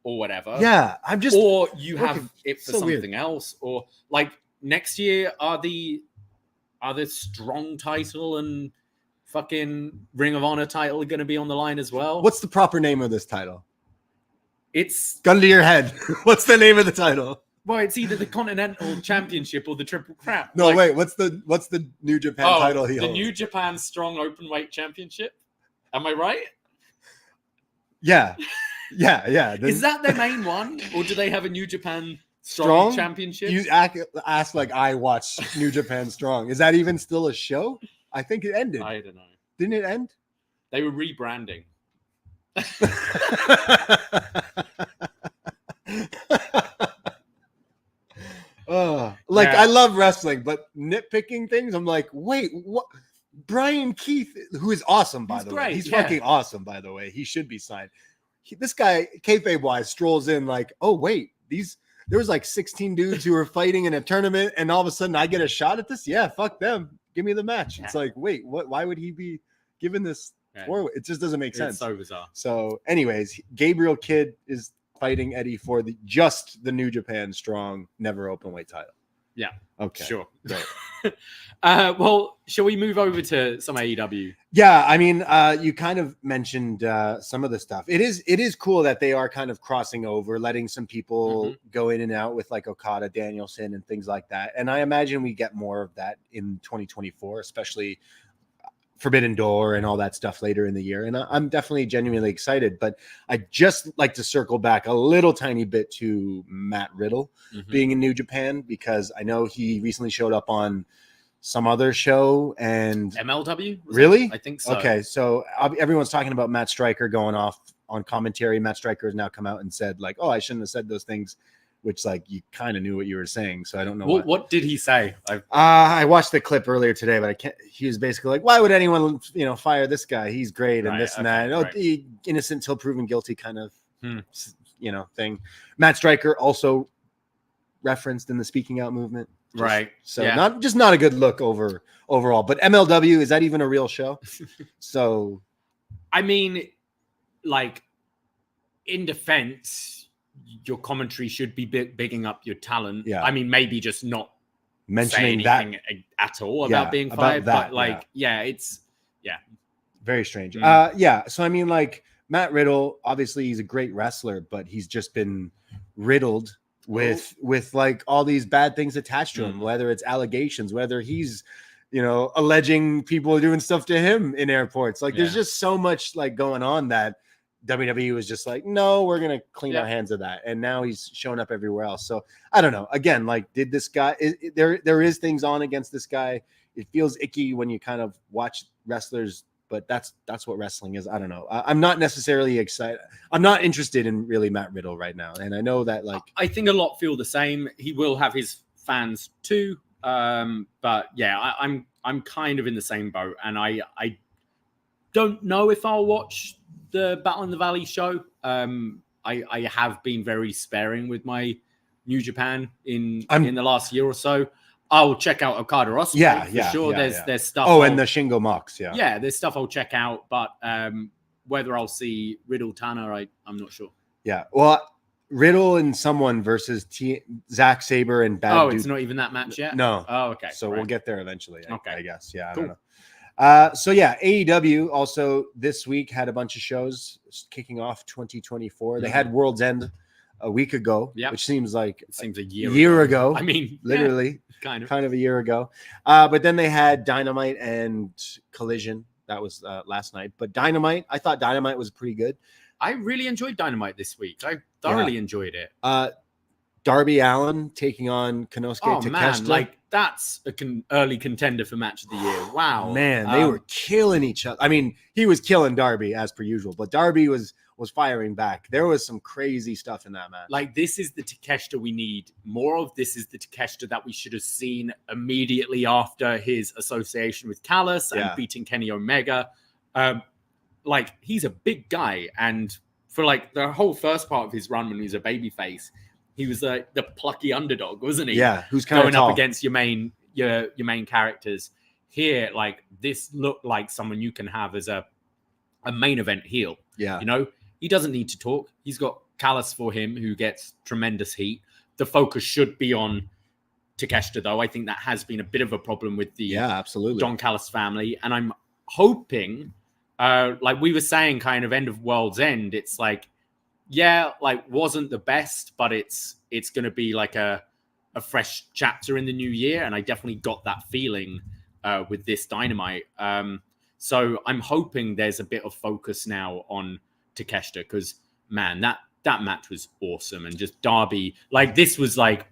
or whatever. Yeah, I'm just, or you have okay, it for so something weird. else, or like next year are the strong title and fucking Ring of Honor title going to be on the line as well? What's the proper name of this title? It's Gun to your head. What's the name of the title? well, it's either the Continental Championship or the Triple Crown. No, wait. What's the New Japan title he holds? The New Japan Strong Openweight Championship. Am I right? Yeah. Is that their main one, or do they have a New Japan Strong Championship? You ask like I watch New Japan Strong. Is that even still a show? I think it ended. I don't know. Didn't it end? They were rebranding. I love wrestling, but nitpicking things, I'm like, wait, what? Brian Keith, who is awesome, by the way. He's fucking awesome, by the way. He should be signed. This guy, kayfabe wise, strolls in like, oh, wait, there was like 16 dudes who were fighting in a tournament, and all of a sudden I get a shot at this? Yeah, fuck them. Give me the match. It's like, wait, what? Why would he be given this? It just doesn't make sense. It's so bizarre. So, anyways, Gabriel Kidd is fighting Eddie for just the New Japan Strong Never Openweight title. Yeah. Okay. Sure. Great. Well, shall we move over to some AEW? Yeah, I mean, you kind of mentioned some of the stuff. It is cool that they are kind of crossing over, letting some people go in and out with like Okada, Danielson, and things like that. And I imagine we get more of that in 2024, especially Forbidden Door and all that stuff later in the year. And I'm definitely genuinely excited, but I just like to circle back a little tiny bit to Matt Riddle being in New Japan, because I know he recently showed up on some other show and MLW. Really? I think so. Okay. So everyone's talking about Matt Stryker going off on commentary. Matt Stryker has now come out and said like, oh, I shouldn't have said those things, which like you kind of knew what you were saying. So I don't know. What did he say? I watched the clip earlier today, but I can't. He was basically like, "Why would anyone, fire this guy? He's great and this and that. And, he innocent till proven guilty, kind of, thing." Matt Stryker also referenced in the speaking out movement, right? So not a good look overall. But MLW, is that even a real show? So, I mean, like in defense, your commentary should be bigging up your talent. Yeah. I mean, maybe just not mentioning that at all about being fired. But it's very strange. So I mean, like Matt Riddle, obviously he's a great wrestler, but he's just been riddled with like all these bad things attached to him, whether it's allegations, whether he's alleging people are doing stuff to him in airports. Like there's just so much like going on that WWE was just like, no, we're going to clean our hands of that. And now he's showing up everywhere else. So I don't know. Again, like, did this guy, there is things on against this guy. It feels icky when you kind of watch wrestlers, but that's what wrestling is. I don't know. I'm not necessarily excited. I'm not interested in really Matt Riddle right now. And I know that like, I think a lot feel the same. He will have his fans too. But yeah, I'm kind of in the same boat, and I don't know if I'll watch the Battle in the Valley show. I have been very sparing with my New Japan in the last year or so. I'll check out Okada Ospreay for sure. There's stuff. Oh, and the Shingo Mox, yeah. There's stuff I'll check out, but whether I'll see Riddle Tanner, I'm not sure. Yeah, well, Riddle and someone versus Zack Sabre and Bad. Oh, it's not even that match yet. No. Oh, okay. So we'll get there eventually. I guess. Yeah, cool. I don't know. So yeah, AEW also this week had a bunch of shows kicking off 2024. They had World's End a week ago, which seems like a year ago. I mean, literally, kind of a year ago. But then they had Dynamite and Collision. That was last night. But Dynamite, I thought Dynamite was pretty good. I really enjoyed Dynamite this week. I thoroughly enjoyed it. Darby Allin taking on Konosuke Takeshita. Man, like that's an early contender for match of the year. Wow, man, they were killing each other. I mean, he was killing Darby as per usual, but Darby was firing back. There was some crazy stuff in that match. Like this is the Takeshita we need more of. This is the Takeshita that we should have seen immediately after his association with Callis and beating Kenny Omega. Like he's a big guy, and for like the whole first part of his run when he was a babyface, he was the plucky underdog, wasn't he? Yeah, who's kind going of up against your main characters. Here, like this looked like someone you can have as a a main event heel. Yeah. You know, he doesn't need to talk. He's got Callis for him, who gets tremendous heat. The focus should be on Takeshita, though. I think that has been a bit of a problem with the absolutely. Don Callis family. And I'm hoping, like we were saying, kind of end of World's End, it's like, yeah, like wasn't the best, but it's going to be like a fresh chapter in the new year. And I definitely got that feeling with this Dynamite. So I'm hoping there's a bit of focus now on Takeshita, because, man, that match was awesome. And just Darby, like, this was like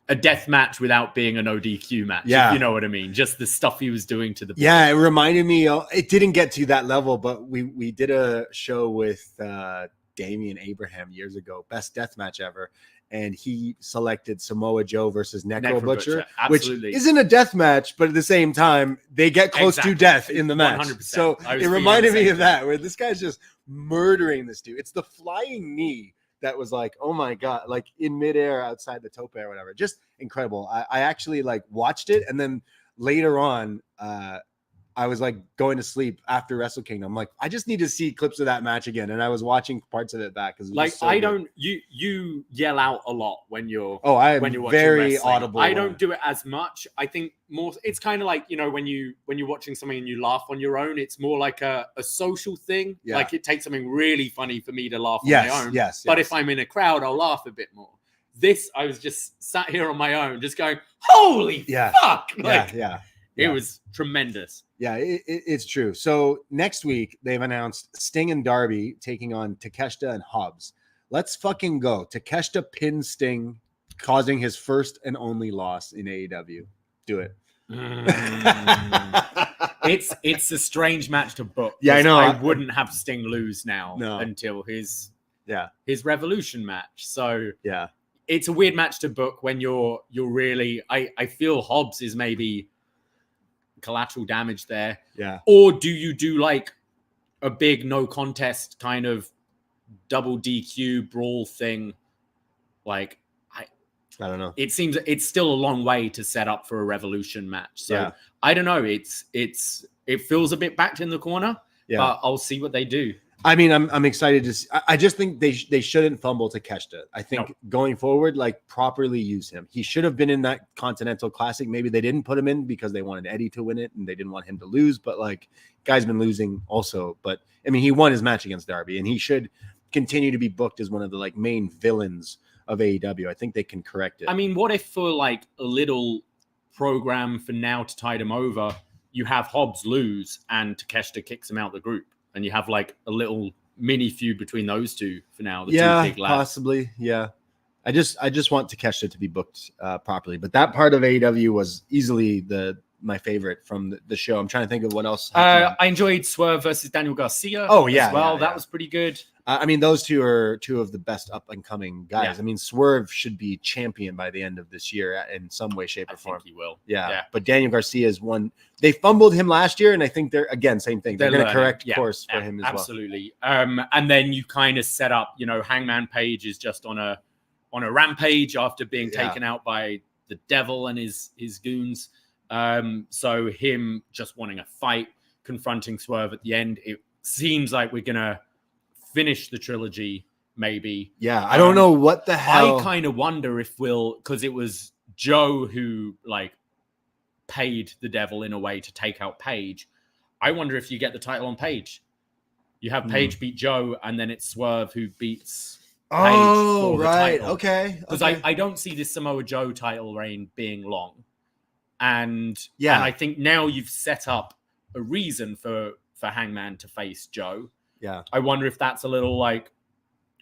a death match without being an ODQ match. Yeah. If you know what I mean. Just the stuff he was doing to the... Yeah, it reminded me, it didn't get to that level, but we did a show with Damian Abraham years ago, best death match ever. And he selected Samoa Joe versus Necro Butcher, which isn't a death match, but at the same time, they get close to death in the match. 100%. So it reminded me of that, where this guy's just murdering this dude. It's the flying knee that was like, oh my God, like in midair outside the tope or whatever. Just incredible. I actually like watched it. And then later on, I was like going to sleep after Wrestle Kingdom. I'm like, I just need to see clips of that match again. And I was watching parts of it back. Like, I don't, you yell out a lot when you're, when you're watching very wrestling. audible. I don't do it as much. I think more, it's kind of like, you know, when you're watching something and you laugh on your own, it's more like a social thing. Yeah. Like it takes something really funny for me to laugh on my own. But if I'm in a crowd, I'll laugh a bit more. This, I was just sat here on my own, just going, holy fuck. Like, it was tremendous. Yeah, it's true. So next week, they've announced Sting and Darby taking on Takeshita and Hobbs. Let's fucking go. Takeshita pins Sting, causing his first and only loss in AEW. Do it. It's a strange match to book. Yeah, I know. I wouldn't have Sting lose now until his Revolution match. So yeah, it's a weird match to book when you're really. I feel Hobbs is maybe collateral damage there. Yeah. Or do you do like a big no contest kind of double DQ brawl thing? Like I don't know. It seems it's still a long way to set up for a Revolution match. So I don't know. It feels a bit backed in the corner. Yeah. But I'll see what they do. I mean, I'm excited to see. I just think they shouldn't fumble Takeshita. I think going forward, like properly use him. He should have been in that Continental Classic. Maybe they didn't put him in because they wanted Eddie to win it and they didn't want him to lose. But like, guy's been losing also. But I mean, he won his match against Darby, and he should continue to be booked as one of the like main villains of AEW. I think they can correct it. I mean, what if for like a little program for now to tide him over, you have Hobbs lose and Takeshita kicks him out the group? And you have like a little mini feud between those two for now. The two big lads. Possibly. Yeah. I just want Takeshita to be booked properly. But that part of AEW was easily my favorite from the show. I'm trying to think of what else. I enjoyed Swerve versus Daniel Garcia. Oh, yeah. As well. That was pretty good. I mean, those two are two of the best up and coming guys. Yeah. I mean, Swerve should be champion by the end of this year in some way, shape, or form. I think he will. Yeah. But Daniel Garcia is one. They fumbled him last year, and I think they're again same thing. They're going to correct course for him as absolutely. And then you kind of set up. You know, Hangman Page is just on a rampage after being taken out by the Devil and his goons. So him just wanting a fight, confronting Swerve at the end. It seems like we're gonna finish the trilogy, maybe. Yeah, I don't know what the hell. I kind of wonder if because it was Joe who like paid the Devil in a way to take out Page. I wonder if you get the title on Page. You have Page beat Joe, and then it's Swerve who beats Page for the title. Okay. Because I don't see this Samoa Joe title reign being long. And I think now you've set up a reason for Hangman to face Joe. Yeah. I wonder if that's a little like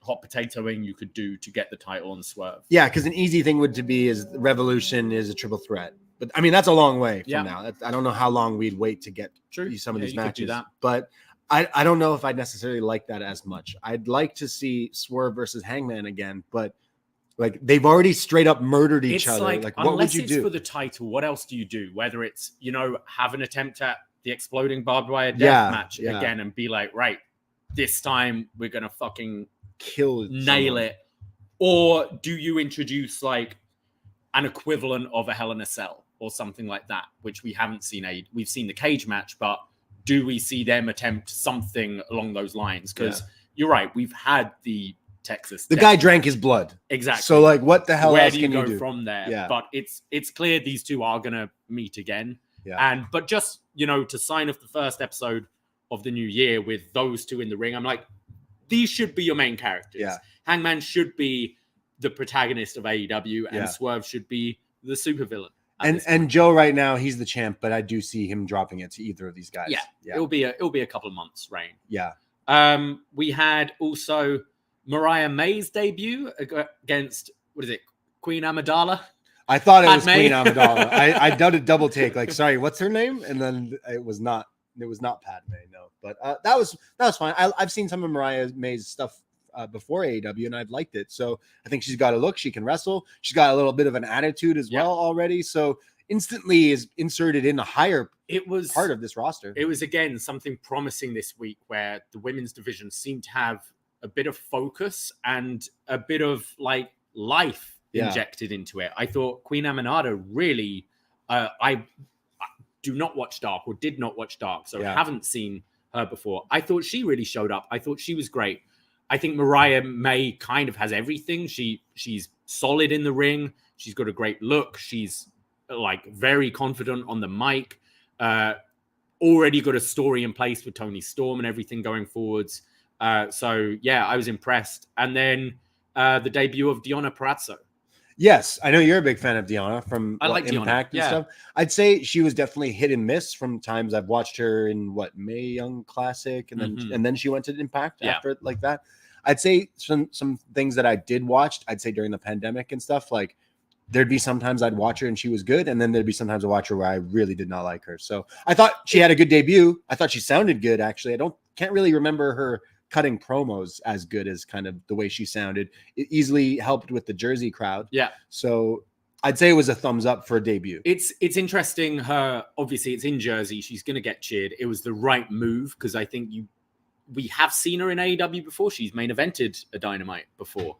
hot potatoing you could do to get the title on Swerve. Yeah, because an easy thing would to be is Revolution is a triple threat. But I mean, that's a long way from now. I don't know how long we'd wait to get some of these matches. But I don't know if I'd necessarily like that as much. I'd like to see Swerve versus Hangman again, but like they've already straight up murdered each other. Like what would you do? Unless it's for the title, what else do you do? Whether it's, have an attempt at the exploding barbed wire death match again and be like, right, this time we're going to fucking nail it. Or do you introduce like an equivalent of a Hell in a Cell or something like that, which we haven't seen. We've seen the cage match, but do we see them attempt something along those lines? Because you're right, we've had the Texas. The guy drank his blood. Exactly. So like, what the hell Where else do you can go you do from there? Yeah. But it's clear these two are gonna meet again. Yeah. But just to sign off the first episode of the new year with those two in the ring, I'm like, these should be your main characters. Yeah. Hangman should be the protagonist of AEW, and Swerve should be the supervillain. And Joe right now, he's the champ, but I do see him dropping it to either of these guys. Yeah. It'll be a couple of months reign. Yeah. We had also Mariah May's debut against Queen Amidala. I thought it was Padme. Queen Amidala. I did a double take, like, sorry, what's her name? And then it was not Padme, no. But that was fine. I've seen some of Mariah May's stuff before AEW, and I've liked it. So I think she's got a look. She can wrestle. She's got a little bit of an attitude as well already. So instantly is inserted in a higher part of this roster. It was, again, something promising this week where the women's division seemed to have a bit of focus and a bit of like life injected into it. I thought Queen Aminata really, I do not watch Dark or did not watch Dark, so haven't seen her before. I thought she really showed up. I thought she was great. I think Mariah May kind of has everything. She's solid in the ring. She's got a great look. She's like very confident on the mic. Already got a story in place with Tony Storm and everything going forwards. So yeah, I was impressed. And then the debut of Deonna Purrazzo. Yes, I know you're a big fan of Deonna from Impact Deonna. and stuff. I'd say she was definitely hit and miss from times I've watched her in Mae Young Classic, and then she went to Impact after like that. I'd say some things that I did watch, I'd say during the pandemic and stuff, like there'd be sometimes I'd watch her and she was good, and then there'd be sometimes I watch her where I really did not like her. So I thought she had a good debut. I thought she sounded good, actually. Can't really remember her cutting promos as good as kind of the way she sounded. It easily helped with the Jersey crowd. Yeah. So I'd say it was a thumbs up for a debut. It's interesting. Obviously it's in Jersey. She's going to get cheered. It was the right move because I think we have seen her in AEW before. She's main evented a Dynamite before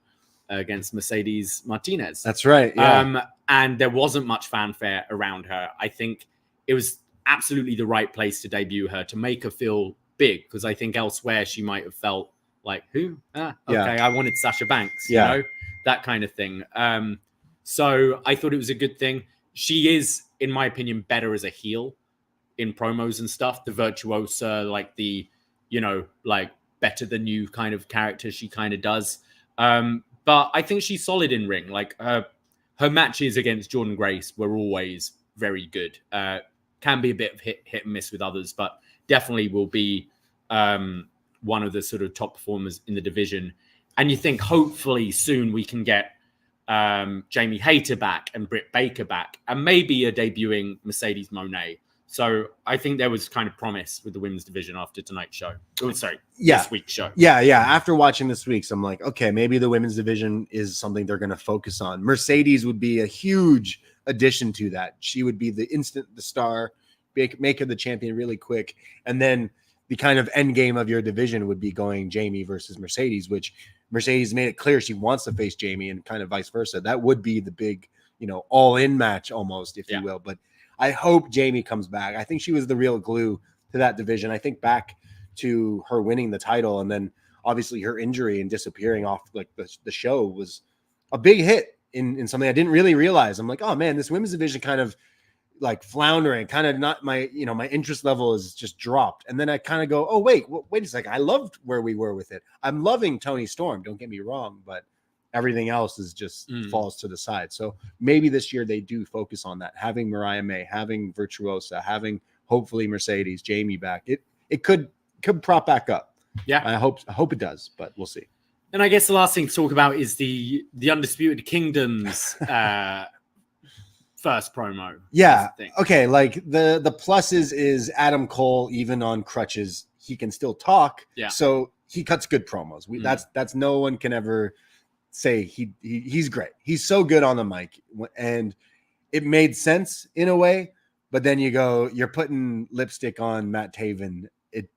against Mercedes Martinez. That's right. Yeah. And there wasn't much fanfare around her. I think it was absolutely the right place to debut her, to make her feel big, because I think elsewhere she might have felt like, who? I wanted Sasha Banks, you know, that kind of thing. So I thought it was a good thing. She is, in my opinion, better as a heel in promos and stuff. The virtuosa, like the, like better than you kind of character she kind of does. But I think she's solid in ring. Like her matches against Jordan Grace were always very good. Can be a bit of hit and miss with others, but definitely will be one of the sort of top performers in the division. And you think hopefully soon we can get Jamie Hayter back and Britt Baker back, and maybe a debuting Mercedes Moné. So I think there was kind of promise with the women's division after tonight's show. This week's show. Yeah. After watching this week's, I'm like, okay, maybe the women's division is something they're going to focus on. Mercedes would be a huge addition to that. She would be the star, make her the champion really quick. And then the kind of end game of your division would be going Jamie versus Mercedes, which Mercedes made it clear she wants to face Jamie, and kind of vice versa. That would be the big, all-in match almost, if you will. But I hope Jamie comes back. I think she was the real glue to that division. I think back to her winning the title, and then obviously her injury and disappearing off like the show was a big hit in something I didn't really realize. I'm like, oh man, this women's division kind of like floundering, kind of not my interest level is just dropped. And then I kind of go, oh wait a second. I loved where we were with it. I'm loving Tony Storm. Don't get me wrong, but everything else is just falls to the side. So maybe this year they do focus on that, having Mariah May, having Virtuosa, having hopefully Mercedes, Jamie back. It could prop back up. Yeah. I hope it does, but we'll see. And I guess the last thing to talk about is the Undisputed Kingdom's first promo. Yeah. Okay. Like the pluses is Adam Cole, even on crutches, he can still talk. Yeah. So he cuts good promos. That's no one can ever say he's great. He's so good on the mic, and it made sense in a way. But then you're putting lipstick on Matt Taven.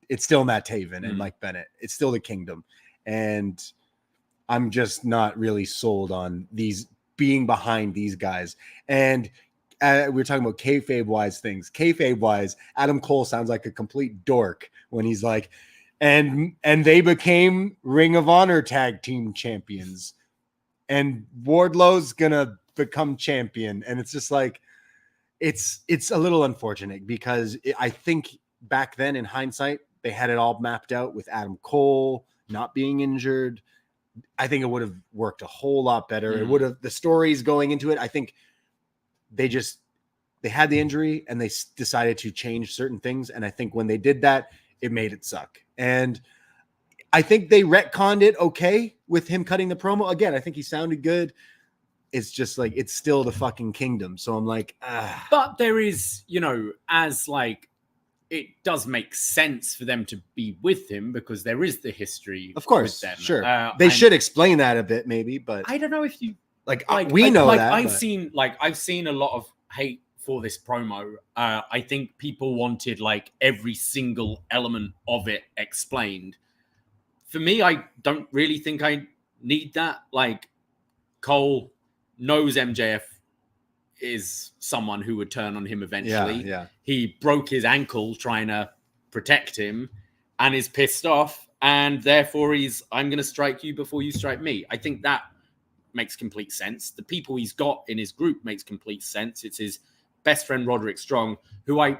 It's still Matt Taven and Mike Bennett. It's still the Kingdom, and I'm just not really sold on these being behind these guys. And we were talking about kayfabe wise things. Kayfabe wise, Adam Cole sounds like a complete dork when he's like, and they became Ring of Honor tag team champions, and Wardlow's gonna become champion, and it's just like, it's a little unfortunate because I think back then in hindsight they had it all mapped out with Adam Cole not being injured. I think it would have worked a whole lot better. It would have, the stories going into it, I think they had the injury and they decided to change certain things. And I think when they did that, it made it suck. And I think they retconned it okay with him cutting the promo. Again, I think he sounded good. It's just like, it's still the fucking Kingdom. So I'm like, ah. But there is, as like, it does make sense for them to be with him because there is the history. Of course, with them. sure. They should explain that a bit, maybe, but I don't know if you we know that. I've seen a lot of hate for this promo. I think people wanted like every single element of it explained. For me, I don't really think I need that. Like, Cole knows MJF is someone who would turn on him eventually. Yeah. He broke his ankle trying to protect him and is pissed off. And therefore I'm going to strike you before you strike me. I think that makes complete sense. The people he's got in his group makes complete sense. It's his best friend, Roderick Strong, who I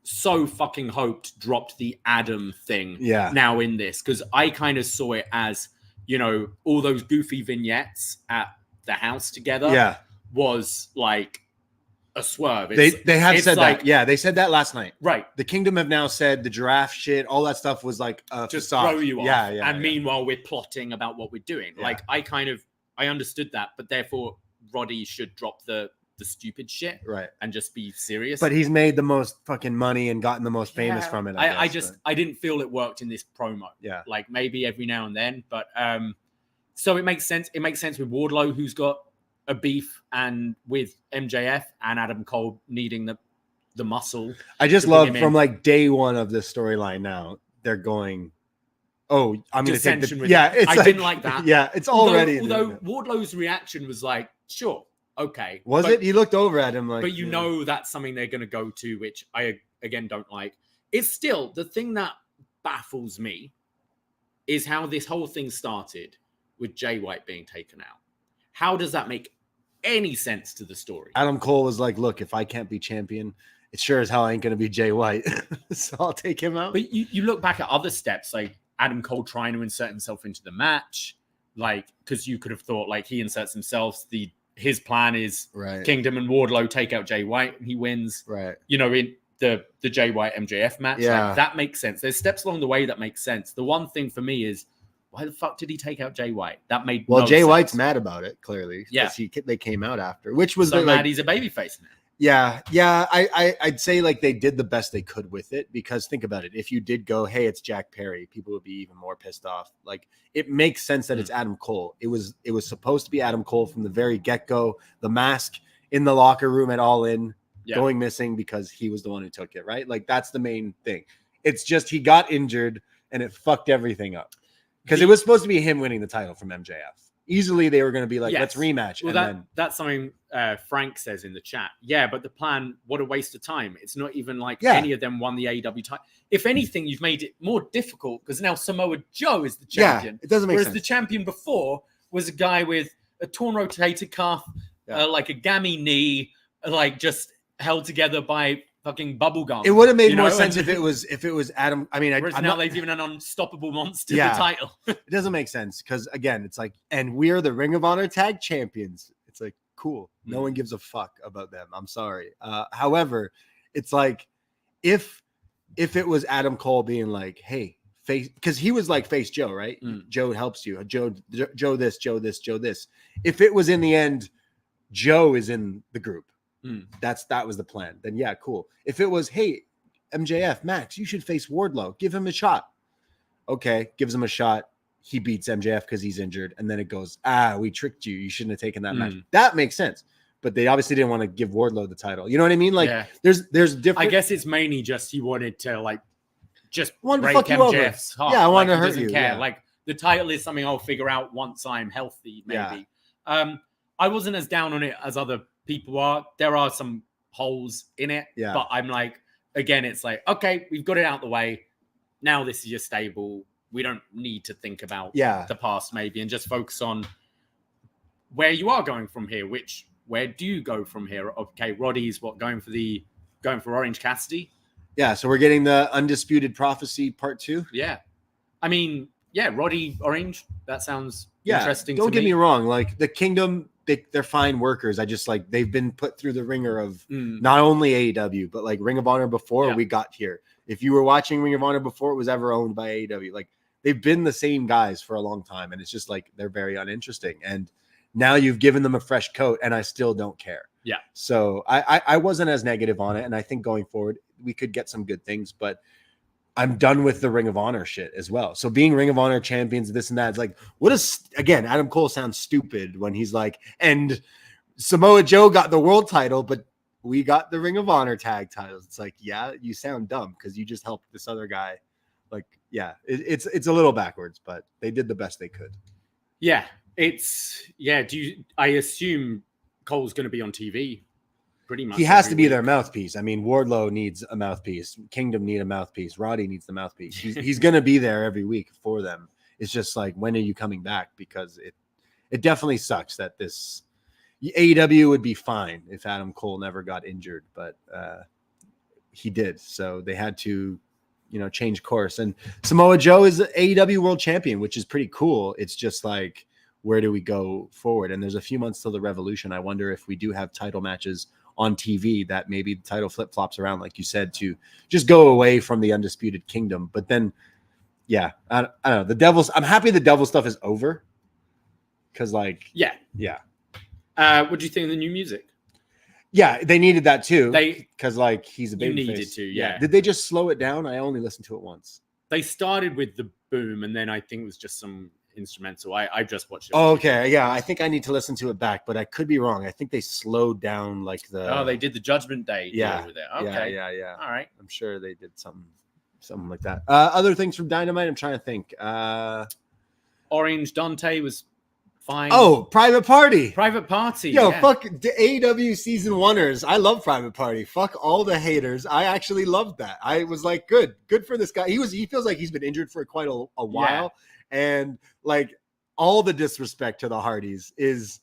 so fucking hoped dropped the Adam thing now in this. Because I kind of saw it as, all those goofy vignettes at the house together was like a swerve. They have said that. Yeah, they said that last night. Right. The Kingdom have now said the draft shit, all that stuff was like just facade. throw you off. And meanwhile, we're plotting about what we're doing. Yeah. Like, I understood that, but therefore Roddy should drop the stupid shit, right, and just be serious. But he's made the most fucking money and gotten the most famous from it. I didn't feel it worked in this promo. Yeah, like maybe every now and then, but so it makes sense. It makes sense with Wardlow, who's got a beef, and with MJF and Adam Cole needing the muscle. I just love from like day one of this storyline. Now they're going, oh, I'm going to take the I didn't like that. Yeah, it's already. Although Wardlow's reaction was like, sure, okay. Was it? He looked over at him like. But know that's something they're going to go to, which I again don't like. It's still the thing that baffles me is how this whole thing started with Jay White being taken out. How does that make any sense to the story? Adam Cole was like, look, if I can't be champion, it sure as hell ain't going to be Jay White. So I'll take him out. But you look back at other steps, like Adam Cole trying to insert himself into the match, like, because you could have thought like he inserts himself. His plan is Kingdom and Wardlow take out Jay White and he wins. Right. In the Jay White MJF match. Yeah. Like, that makes sense. There's steps along the way that make sense. The one thing for me is, why the fuck did he take out Jay White? That made no Jay sense. White's mad about it, clearly. Yeah. They came out after, which was so mad he's a babyface now. Yeah. I'd say like they did the best they could with it, because think about it. If you did go, hey, it's Jack Perry, people would be even more pissed off. Like, it makes sense that it's Adam Cole. It was supposed to be Adam Cole from the very get-go. The mask in the locker room at All In going missing because he was the one who took it, right? Like, that's the main thing. It's just he got injured and it fucked everything up. Because it was supposed to be him winning the title from MJF. Easily, they were going to be like, let's rematch. Well, that's something Frank says in the chat. Yeah, but the plan, what a waste of time. It's not even like any of them won the AEW title. If anything, you've made it more difficult because now Samoa Joe is the champion. Yeah, it doesn't make sense. Whereas the champion before was a guy with a torn rotator cuff, like a gammy knee, like just held together by fucking bubblegum. It would have made more sense if it was Adam. I mean, I'm now they've given an unstoppable monster the title. It doesn't make sense because again, it's like, and we're the Ring of Honor tag champions. It's like, cool. No one gives a fuck about them. I'm sorry. However, it's like if it was Adam Cole being like, hey, face, because he was like face Joe, right? Joe helps you. Joe this, Joe this, Joe this. If it was in the end, Joe is in the group. That was the plan. Then yeah, cool. If it was, hey, MJF, Max, you should face Wardlow. Give him a shot. Okay, gives him a shot. He beats MJF because he's injured, and then it goes, we tricked you. You shouldn't have taken that match. That makes sense. But they obviously didn't want to give Wardlow the title. You know what I mean? Like, there's different. I guess it's mainly just he wanted to like just wanted break to fuck you MJF's over. heart. Yeah, I want to he hurt doesn't you. care. Yeah. Like, the title is something I'll figure out once I'm healthy. Maybe. I wasn't as down on it as other people are. There are some holes in it. Yeah. But I'm like, again, it's like, okay, we've got it out the way. Now this is your stable. We don't need to think about the past maybe and just focus on where you are going from here. Where do you go from here? Okay, Roddy's going for Orange Cassidy. Yeah, so we're getting the Undisputed Prophecy Part 2. Yeah. I mean, yeah, Roddy Orange, that sounds interesting to me. Don't get me wrong. Like, the Kingdom, they're fine workers. I just, like, they've been put through the ringer of not only AEW, but, like, Ring of Honor before we got here. If you were watching Ring of Honor before it was ever owned by AEW, like, they've been the same guys for a long time, and it's just, like, they're very uninteresting. And now you've given them a fresh coat, and I still don't care. Yeah. So I wasn't as negative on it, and I think going forward we could get some good things, but I'm done with the Ring of Honor shit as well. So being Ring of Honor champions, this and that, it's like, again, Adam Cole sounds stupid when he's like, and Samoa Joe got the world title, but we got the Ring of Honor tag titles. It's like, yeah, you sound dumb because you just helped this other guy. Like, yeah, it's a little backwards, but they did the best they could. Yeah, I assume Cole's going to be on TV pretty much. He has to be their mouthpiece. I mean, Wardlow needs a mouthpiece. Kingdom need a mouthpiece. Roddy needs the mouthpiece. He's going to be there every week for them. It's just like, when are you coming back? Because it definitely sucks that this AEW would be fine if Adam Cole never got injured, but he did. So they had to, change course. And Samoa Joe is AEW world champion, which is pretty cool. It's just like, where do we go forward? And there's a few months till the Revolution. I wonder if we do have title matches on TV that maybe the title flip-flops around, like you said, to just go away from the Undisputed Kingdom. But then, yeah, I don't know. I'm happy the Devil stuff is over. Because, like, yeah. What do you think of the new music? Yeah, they needed that too. Because, like, he's a baby needed face. to, yeah. Did they just slow it down? I only listened to it once. They started with the boom, and then I think it was just some instrumental. I just watched it. Oh, okay. Yeah, I think I need to listen to it back, but I could be wrong. I think they slowed down like the. Oh, they did the Judgment Day. Yeah. Over there. Okay. Yeah. All right. I'm sure they did something like that. Other things from Dynamite, I'm trying to think. Orange Dante was fine. Oh, Private Party. Private Party. Yo, fuck the AEW season oneers. I love Private Party. Fuck all the haters. I actually loved that. I was like, good for this guy. He feels like he's been injured for quite a while. And like, all the disrespect to the Hardys is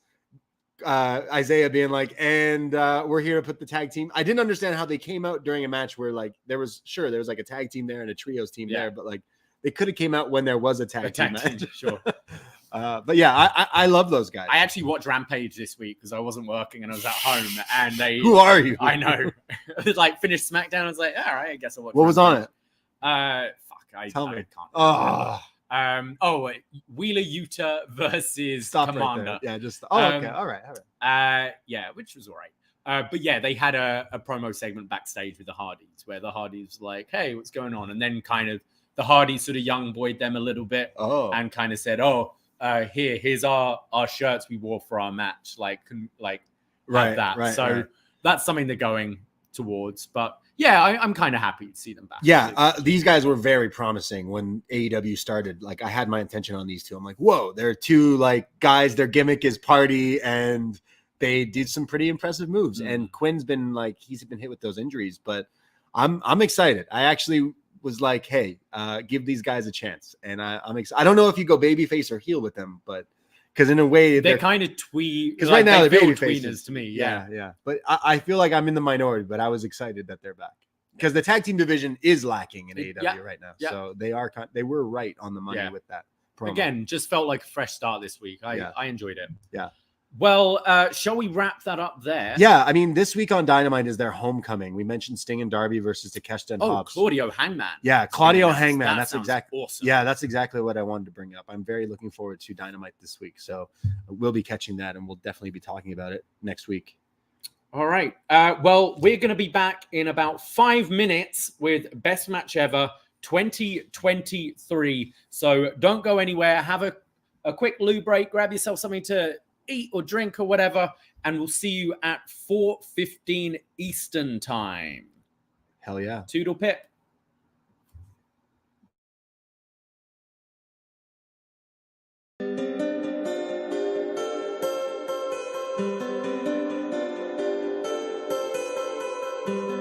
Isaiah being like, and we're here to put the tag team. I didn't understand how they came out during a match where like there was like a tag team there and a trios team there, but like they could have came out when there was a tag team match. Sure. But yeah, I love those guys. I actually watched Rampage this week because I wasn't working and I was at home. And they, who are you? I know. Like finished SmackDown. I was like, all right, I guess I'll watch. What was on it? Tell me. Wheeler Yuta versus Commander. Right, yeah, just okay, all right. Yeah, which was all right. But yeah, they had a promo segment backstage with the Hardys where the Hardys were like, hey, what's going on? And then kind of the Hardys sort of young boyed them a little bit and kind of said, here's our shirts we wore for our match. Like that. So that's something they're going towards. But yeah, I'm kind of happy to see them back. Yeah, these guys were very promising when AEW started. Like, I had my attention on these two. I'm like, whoa, they're two like guys. Their gimmick is party, and they did some pretty impressive moves. And Quinn's been like, he's been hit with those injuries, but I'm excited. I actually was like, hey, give these guys a chance, and I'm excited. I don't know if you go babyface or heel with them, but because in a way they're kind of twee. Because right now they're baby tweeners to me. Yeah. But I feel like I'm in the minority, but I was excited that they're back because the tag team division is lacking in AEW right now. Yeah. So they were right on the money with that promo. Again, just felt like a fresh start this week. I enjoyed it. Yeah. Well, shall we wrap that up there? Yeah, I mean, this week on Dynamite is their homecoming. We mentioned Sting and Darby versus Takeshita and Hobbs. Claudio Hangman. Yeah, Claudio Hangman. That's exactly awesome. Yeah, that's exactly what I wanted to bring up. I'm very looking forward to Dynamite this week, so we'll be catching that, and we'll definitely be talking about it next week. All right. Well, we're going to be back in about 5 minutes with Best Match Ever 2023. So don't go anywhere. Have a quick loo break. Grab yourself something to eat or drink or whatever, and we'll see you at 4:15 Eastern time. Hell yeah. Toodle pip. Bye.